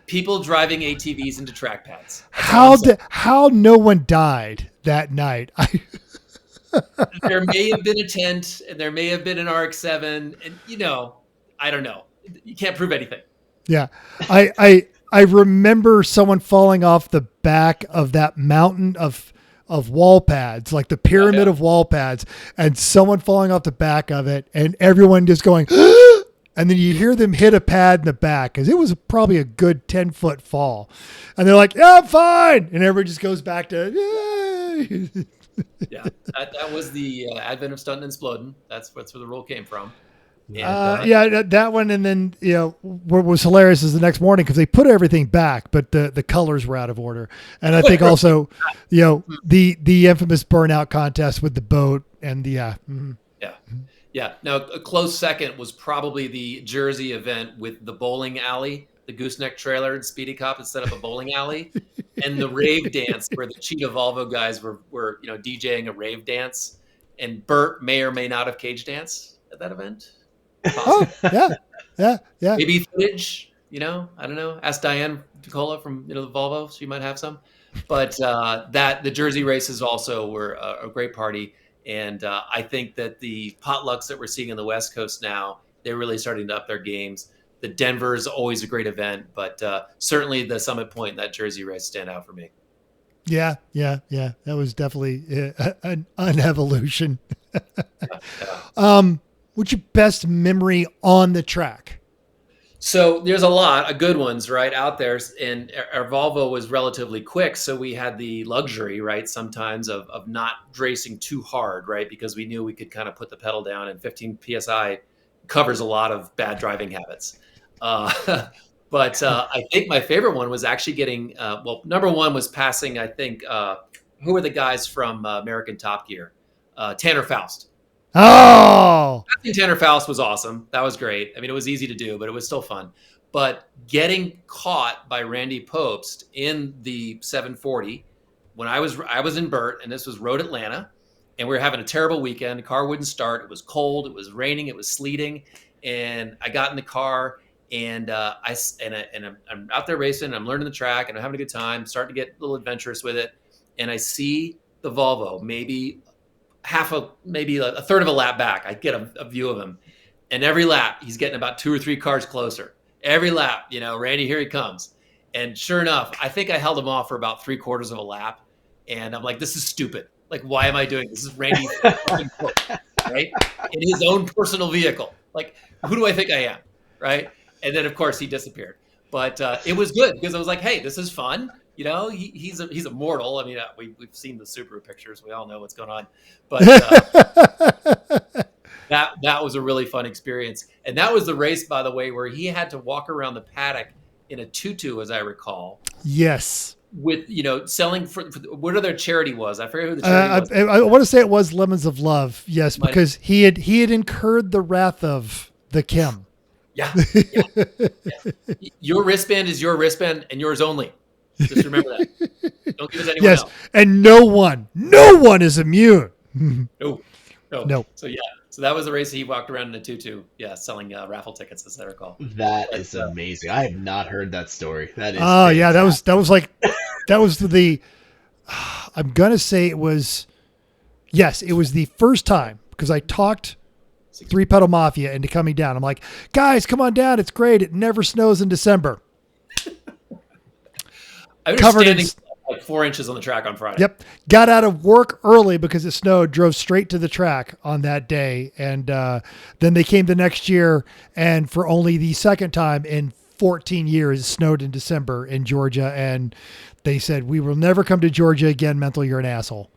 people driving ATVs into track pads. how no one died that night. There may have been a tent and there may have been an RX-7 and, you know, I don't know. You can't prove anything. Yeah. I remember someone falling off the back of that mountain of wall pads, like the pyramid of wall pads, and someone falling off the back of it and everyone just going, and then you hear them hit a pad in the back because it was probably a good 10-foot fall. And they're like, yeah, I'm fine. And everybody just goes back to, yay. Yeah, that was the advent of Stuntin' and Splodin. That's where the rule came from. And, yeah, that one. And then, you know, what was hilarious is the next morning because they put everything back, but the colors were out of order. And I think also, you know, the infamous burnout contest with the boat and the, Yeah. Now, a close second was probably the Jersey event with the bowling alley, the gooseneck trailer and Speedy Cop had set up a bowling alley, and the rave dance where the Cheetah Volvo guys were you know, DJing a rave dance, and Bert may or may not have cage danced at that event. oh, yeah. Maybe footage, you know, I don't know. Ask Diane DeCola from, you know, the Volvo. She might have some. But the Jersey races also were a great party. And I think that the potlucks that we're seeing on the West Coast now, they're really starting to up their games. The Denver is always a great event, but certainly the Summit Point and that Jersey race stand out for me. Yeah. That was definitely an evolution. What's your best memory on the track? So there's a lot of good ones right out there, and our Volvo was relatively quick, so we had the luxury, right, sometimes of not racing too hard, right, because we knew we could kind of put the pedal down, and 15 psi covers a lot of bad driving habits. But I think my favorite one was actually getting number one was passing, I think, who were the guys from American Top Gear? Tanner Faust. Oh, I think Tanner Faust was awesome. That was great. I mean, it was easy to do, but it was still fun. But getting caught by Randy Popst in the 740 when I was in Burt, and this was Road Atlanta, and we were having a terrible weekend. The car wouldn't start. It was cold. It was raining. It was sleeting, and I got in the car, and I'm out there racing. And I'm learning the track, and I'm having a good time. Starting to get a little adventurous with it, and I see the Volvo maybe a third of a lap back. I get a view of him, and every lap he's getting about 2 or 3 cars closer. Every lap, you know, Randy, here he comes. And sure enough, I think I held him off for about 3/4 of a lap, and I'm like, this is stupid. Like, why am I doing this? This is Randy, right? In his own personal vehicle. Like, who do I think I am, right? And then of course he disappeared. But it was good because I was like, hey, this is fun. You know, he's immortal. I mean, we've seen the Subaru pictures. We all know what's going on. But that was a really fun experience. And that was the race, by the way, where he had to walk around the paddock in a tutu, as I recall. Yes. With, you know, selling for whatever their charity was. I forget who the charity was. I want to say it was Lemons of Love. Yes, because he had incurred the wrath of the Kim. Yeah. Your wristband is your wristband and yours only. Just remember that. Don't give it to anyone else. And no one is immune. No. So that was the race he walked around in a tutu. Yeah, selling raffle tickets, as I recall. That is amazing. I have not heard that story. That is. Oh yeah, that was the. I'm gonna say it was. Yes, it was the first time because I talked Three Pedal Mafia into coming down. I'm like, guys, come on down. It's great. It never snows in December. I was standing like 4 inches on the track on Friday. Yep. Got out of work early because it snowed, drove straight to the track on that day. And then they came the next year, and for only the second time in 14 years, it snowed in December in Georgia. And they said, we will never come to Georgia again. Mental, you're an asshole.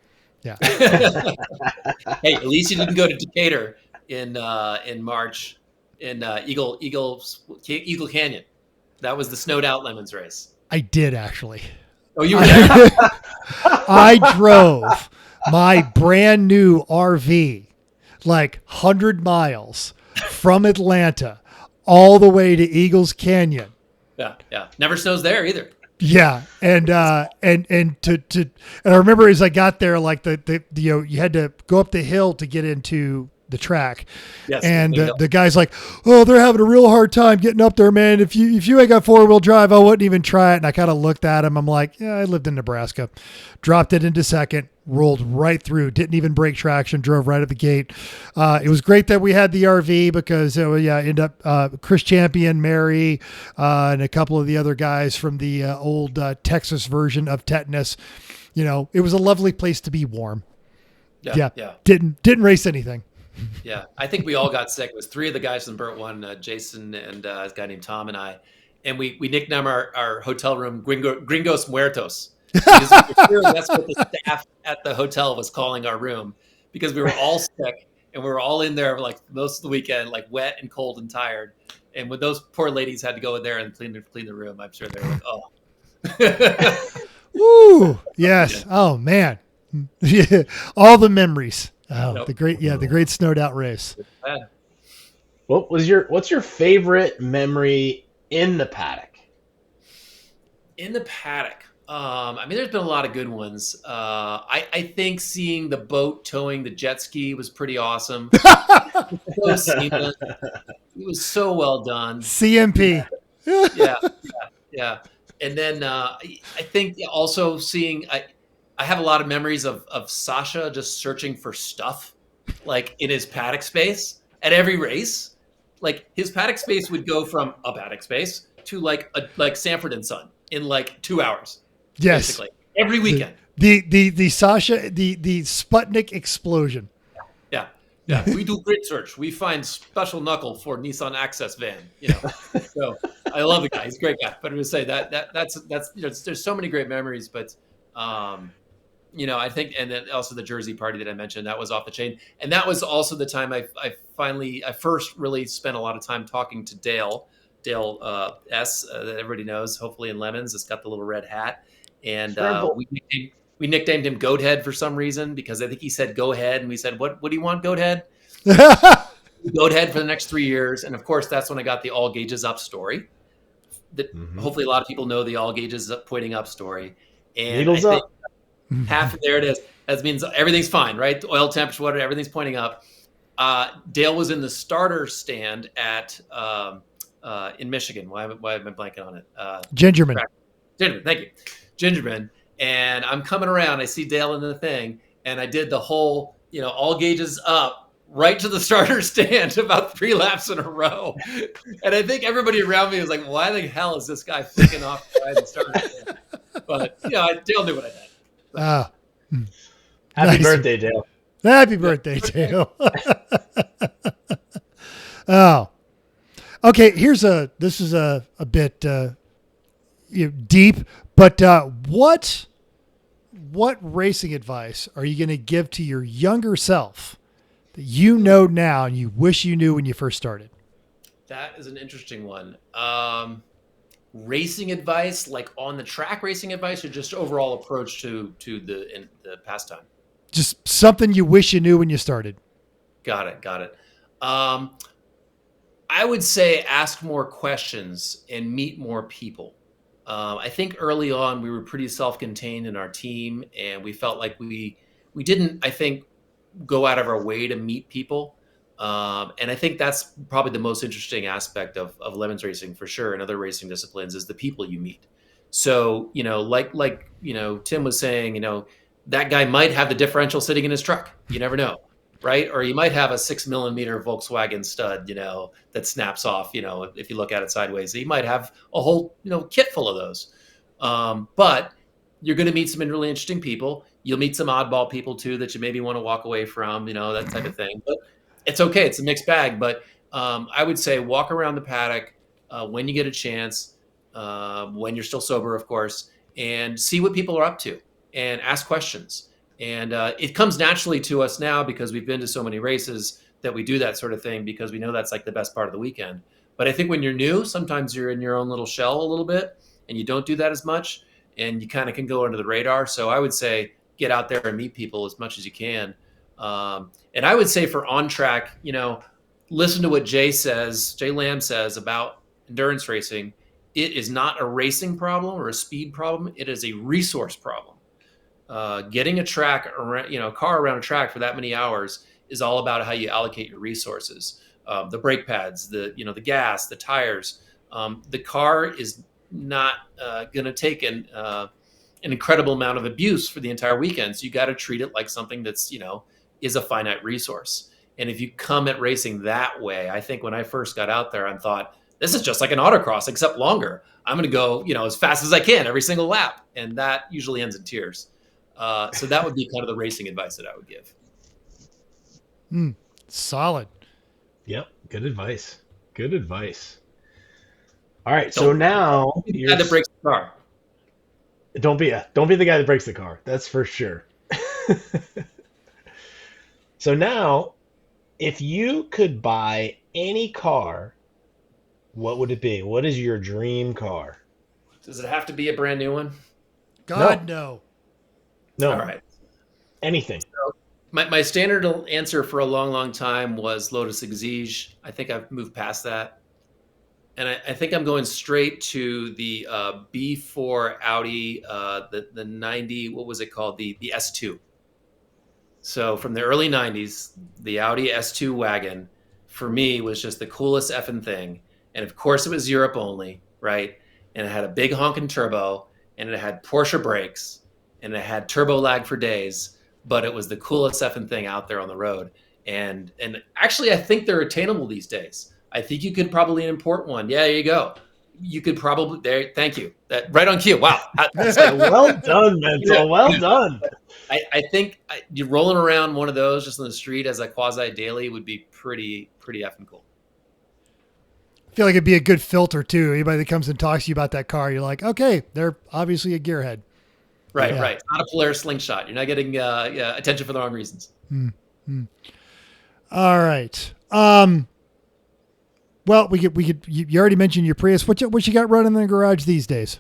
Yeah. Hey, at least you didn't go to Decatur in March in Eagle Canyon. That was the snowed out Lemons race. I did actually. Oh, you were there? I drove my brand new RV like 100 miles from Atlanta all the way to Eagles Canyon Yeah. Never snows there either. Yeah, and I remember as I got there, like the you had to go up the hill to get into the track, Yes, and the the guy's like, "Oh, they're having a real hard time getting up there, man. If you ain't got 4-wheel drive, I wouldn't even try it." And I kind of looked at him. I'm like, "Yeah, I lived in Nebraska." Dropped it into second, rolled right through, didn't even break traction, drove right at the gate. It was great that we had the RV because ended up Chris Champion, Mary, and a couple of the other guys from the old Texas version of Tetanus. It was a lovely place to be warm. Yeah. Didn't race anything. Yeah, I think we all got sick. It was 3 of the guys from Burt one, Jason and a guy named Tom and I. And we nicknamed our hotel room Gringos Muertos. Because we were sure that's what the staff at the hotel was calling our room, because we were all sick and we were all in there like most of the weekend, like wet and cold and tired. And when those poor ladies had to go in there and clean the room, I'm sure they were like, oh. Woo! Yes. Yeah. Oh man. Yeah. All the memories. Oh, Nope. the great snowed out race. What's your favorite memory in the paddock? In the paddock. There's been a lot of good ones. I think seeing the boat towing the jet ski was pretty awesome. So seamless. It was so well done. CMP. Yeah. And then I think also seeing, I have a lot of memories of Sasha just searching for stuff, like in his paddock space at every race. Like his paddock space would go from a paddock space to like Sanford and Son in like 2 hours. Yes, basically every weekend. The Sasha the Sputnik explosion. Yeah. We do grid search. We find special knuckle for Nissan Access van. So I love the guy. He's a great guy. But I'm gonna say that's there's so many great memories. But I think, and then also the Jersey party that I mentioned, that was off the chain. And that was also the time I first really spent a lot of time talking to Dale S. That everybody knows, hopefully in Lemons. It's got the little red hat. And we nicknamed him Goathead for some reason, because I think he said go ahead, and we said, what do you want, Goathead? Goathead for the next 3 years. And of course, that's when I got the all gauges up story. That hopefully a lot of people know the all gauges up, pointing up story. And Needles I think up. half of there it is. That means everything's fine, right? Oil temperature, whatever, everything's pointing up. Dale was in the starter stand at in Michigan. Why am I blanking on it? Gingerman, thank you. Gingerman. And I'm coming around. I see Dale in the thing, and I did the whole, all gauges up right to the starter stand about 3 laps in a row. And I think everybody around me was like, why the hell is this guy flicking off the starter stand? But, Dale knew what I did. Happy birthday, Dale. Happy birthday, Dale. Oh, okay. This is a bit deep, but what racing advice are you going to give to your younger self that you know now and you wish you knew when you first started? That is an interesting one. Racing advice, like on the track racing advice, or just overall approach to the pastime? Just something you wish you knew when you started. Got it. I would say ask more questions and meet more people. I think early on we were pretty self-contained in our team, and we felt like we didn't, I think, go out of our way to meet people. And I think that's probably the most interesting aspect of lemons racing for sure, and other racing disciplines, is the people you meet. So, like Tim was saying, that guy might have the differential sitting in his truck. You never know, right? Or you might have a 6 millimeter Volkswagen stud, that snaps off, if you look at it sideways. So you might have a whole, kit full of those. But you're going to meet some really interesting people. You'll meet some oddball people too that you maybe want to walk away from, that type of thing. But it's okay. It's a mixed bag. But I would say walk around the paddock when you get a chance, when you're still sober, of course, and see what people are up to and ask questions. And it comes naturally to us now because we've been to so many races that we do that sort of thing, because we know that's like the best part of the weekend. But I think when you're new, sometimes you're in your own little shell a little bit and you don't do that as much, and you kind of can go under the radar. So I would say get out there and meet people as much as you can. And I would say for on track, listen to what Jay Lamb says about endurance racing. it is not a racing problem or a speed problem. It is a resource problem. Getting a track around, car around a track for that many hours is all about how you allocate your resources. The brake pads, the gas, the tires. The car is not going to take an incredible amount of abuse for the entire weekend. So you got to treat it like something that's, is a finite resource. And if you come at racing that way, I think when I first got out there, I thought, this is just like an autocross, except longer. I'm going to go, as fast as I can every single lap. And that usually ends in tears. So that would be kind of the racing advice that I would give. Solid. Yep. Good advice. Good advice. All right. So now Don't be the guy that breaks the car. Don't be the guy that breaks the car. That's for sure. So now, if you could buy any car, what would it be? What is your dream car? Does it have to be a brand new one? God, no. No. All right. Anything. So my standard answer for a long, long time was Lotus Exige. I think I've moved past that. And I think I'm going straight to the B4 Audi, the 90, what was it called? The S2. So from the early 90s, the Audi S2 wagon, for me, was just the coolest effing thing. And of course, it was Europe only, right? And it had a big honking turbo, and it had Porsche brakes, and it had turbo lag for days, but it was the coolest effing thing out there on the road. And actually, I think they're attainable these days. I think you could probably import one. Yeah, there you go. You could probably there. Thank you. That right on cue. Wow. Well done, Mental. Well done. I think you're rolling around one of those just on the street as a quasi daily would be pretty effing cool. I feel like it'd be a good filter too. Anybody that comes and talks to you about that car, you're like, okay, they're obviously a gearhead. Right, Yeah. right. It's not a Polaris slingshot. You're not getting attention for the wrong reasons. All right. Well, we could. You already mentioned your Prius. What you got running in the garage these days?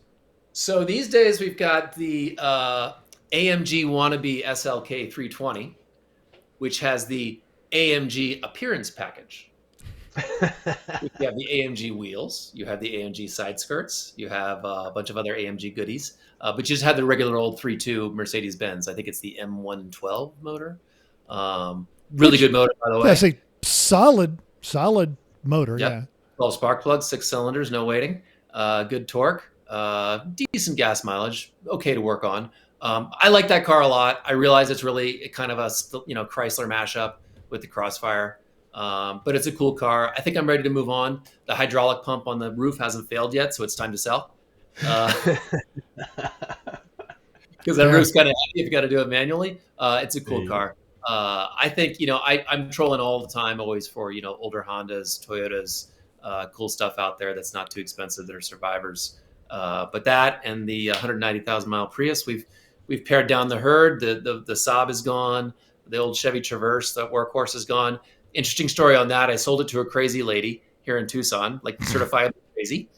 So these days we've got the AMG wannabe SLK 320, which has the AMG appearance package. You have the AMG wheels, you have the AMG side skirts, you have a bunch of other AMG goodies, but you just had the regular old 3.2 Mercedes-Benz. I think it's the M112 motor. Really good motor, by the way. That's a solid motor. Yep. Yeah. 12 spark plugs, 6 cylinders, no waiting. Good torque, decent gas mileage, okay to work on. I like that car a lot. I realize it's really kind of a Chrysler mashup with the Crossfire, but it's a cool car. I think I'm ready to move on. The hydraulic pump on the roof hasn't failed yet, so it's time to sell. Because that roof's kind of heavy if you got to do it manually. It's a cool car. I think, I'm trolling all the time, always for, older Hondas, Toyotas, cool stuff out there that's not too expensive that are survivors. But that and the 190,000 mile Prius, we've pared down the herd. The Saab is gone. The old Chevy Traverse, the workhorse, is gone. Interesting story on that. I sold it to a crazy lady here in Tucson, like certified crazy.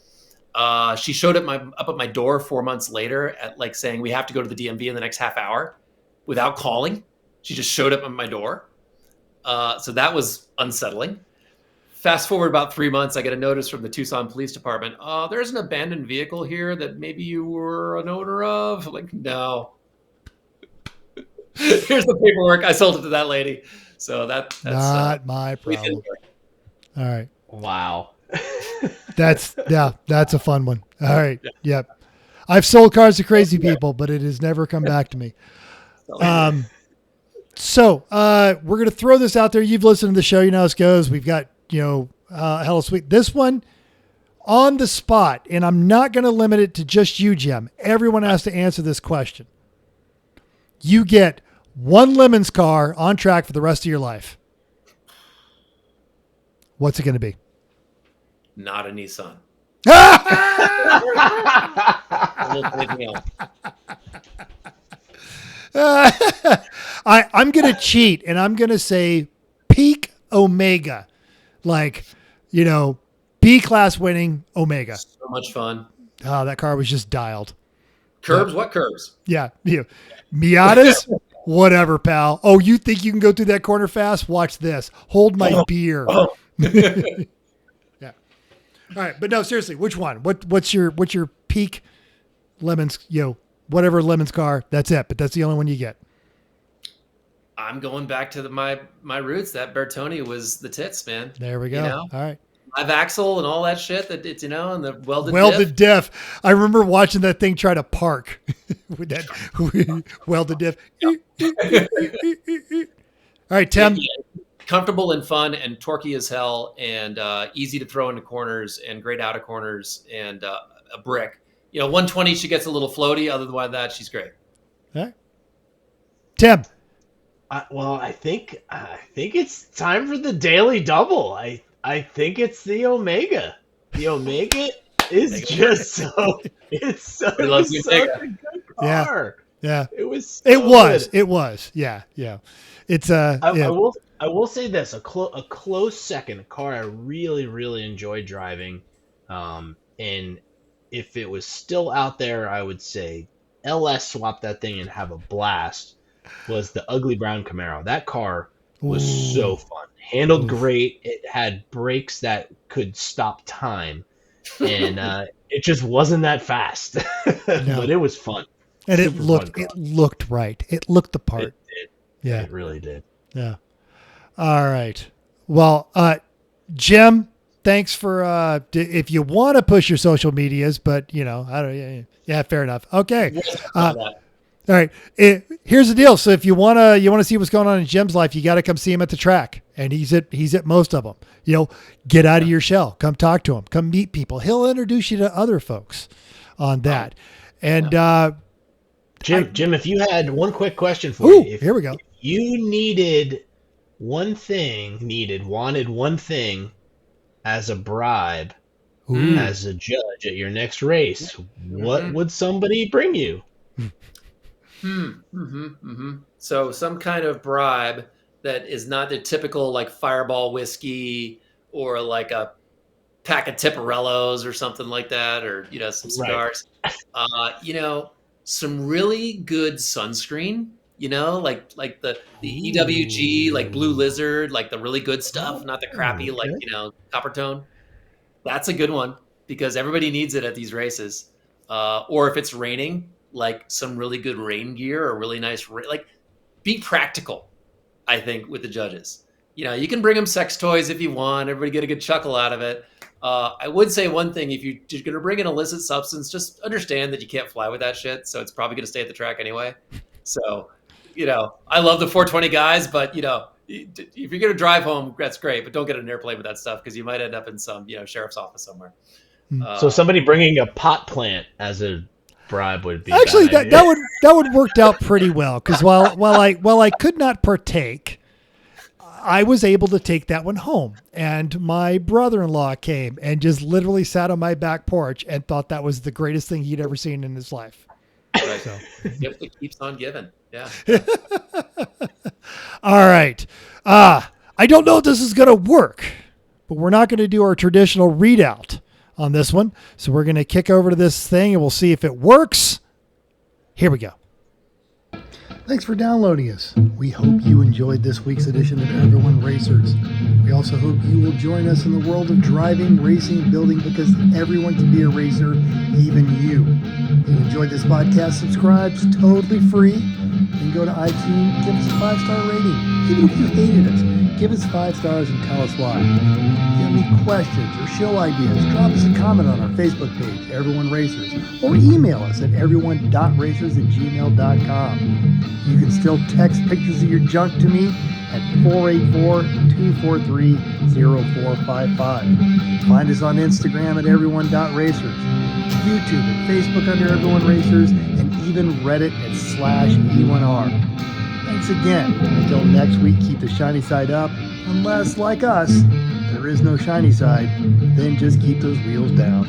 She showed up at my door 4 months later at saying, we have to go to the DMV in the next half hour without calling. She just showed up at my door. So that was unsettling. Fast forward about 3 months, I get a notice from the Tucson Police Department. There's an abandoned vehicle here that maybe you were an owner of. I'm like, no. Here's the paperwork. I sold it to that lady. So that's not my problem. All right. Wow. That's a fun one. All right. Yep. I've sold cars to crazy people, but it has never come back to me. So we're going to throw this out there. You've listened to the show. You know how this goes. We've got, Hello Sweet. This one on the spot, and I'm not going to limit it to just you, Jim. Everyone has to answer this question. You get one Lemons car on track for the rest of your life. What's it going to be? Not a Nissan. I'm going to cheat, and I'm going to say peak Omega. B-class winning Omega. So much fun. Oh, that car was just dialed. Curbs? What curbs? Yeah. Miatas? Whatever, pal. Oh, you think you can go through that corner fast? Watch this. Hold my beer. Oh. Yeah. All right, but no, seriously, which one? What's your peak lemons? Whatever lemons car. That's it. But that's the only one you get. I'm going back to my roots. That Bertoni was the tits, man. There we go. All right. Live axle and all that shit that it's, and the welded diff. I remember watching that thing try to park with that welded diff. All right, Tim. Comfortable and fun and torquey as hell and easy to throw into corners and great out of corners and a brick. 120, she gets a lither floaty. Other than that, she's great. All right. Tim. I think it's time for the daily double. I think it's the Omega. The Omega is just so. It's so. Such a good car. Yeah. It was. It was. Yeah. It's I will say this: a close second. A car I really, really enjoyed driving, and if it was still out there, I would say LS swap that thing and have a blast. Was the ugly brown Camaro. That car was so fun. Handled great. It had brakes that could stop time. And it just wasn't that fast. But it was fun. And it looked right. It looked the part. It did. Yeah. It really did. Yeah. All right. Well, Jim, thanks for if you want to push your social medias, but I don't. Yeah, fair enough. Okay. All right. Here's the deal. So if you want to see what's going on in Jim's life, you got to come see him at the track, and he's at most of them. Get out of your shell. Come talk to him. Come meet people. He'll introduce you to other folks on that. And Jim, if you had one quick question for you, here we go. If you wanted one thing as a bribe, as a judge at your next race, what would somebody bring you? So some kind of bribe that is not the typical like Fireball whiskey or like a pack of Tipperellos or something like that, or some cigars. Right. Some really good sunscreen. Like the EWG, like Blue Lizard, like the really good stuff, not the crappy like Copper Tone. That's a good one because everybody needs it at these races. Or if it's raining, like some really good rain gear or really nice, be practical, I think, with the judges. You can bring them sex toys if you want. Everybody get a good chuckle out of it. I would say one thing, if you're going to bring an illicit substance, just understand that you can't fly with that shit. So it's probably going to stay at the track anyway. So, I love the 420 guys, but, if you're going to drive home, that's great. But don't get an airplane with that stuff because you might end up in some, sheriff's office somewhere. So somebody bringing a pot plant as a bribe would be actually that would worked out pretty well because while I could not partake, I was able to take that one home, and my brother-in-law came and just literally sat on my back porch and thought that was the greatest thing he'd ever seen in his life. Right. So it keeps on giving. Yeah. All right. I don't know if this is going to work, but we're not going to do our traditional readout on this one. So we're going to kick over to this thing and we'll see if it works. Here we go. Thanks for downloading us. We hope you enjoyed this week's edition of Everyone Racers. We also hope you will join us in the world of driving, racing, and building because everyone can be a racer, even you. If you enjoyed this podcast, subscribe. It's totally free. And go to iTunes, give us a 5-star rating. Even if you hated us, give us 5 stars and tell us why. If you have any questions or show ideas, drop us a comment on our Facebook page, Everyone Racers, or email us at everyone.racers@gmail.com. You can still text pictures of your junk to me at 484-243-0455. Find us on Instagram at everyone.racers, YouTube and Facebook under Everyone Racers, and even Reddit at /E1R. Thanks again. Until next week, keep the shiny side up. Unless, like us, there is no shiny side, then just keep those wheels down.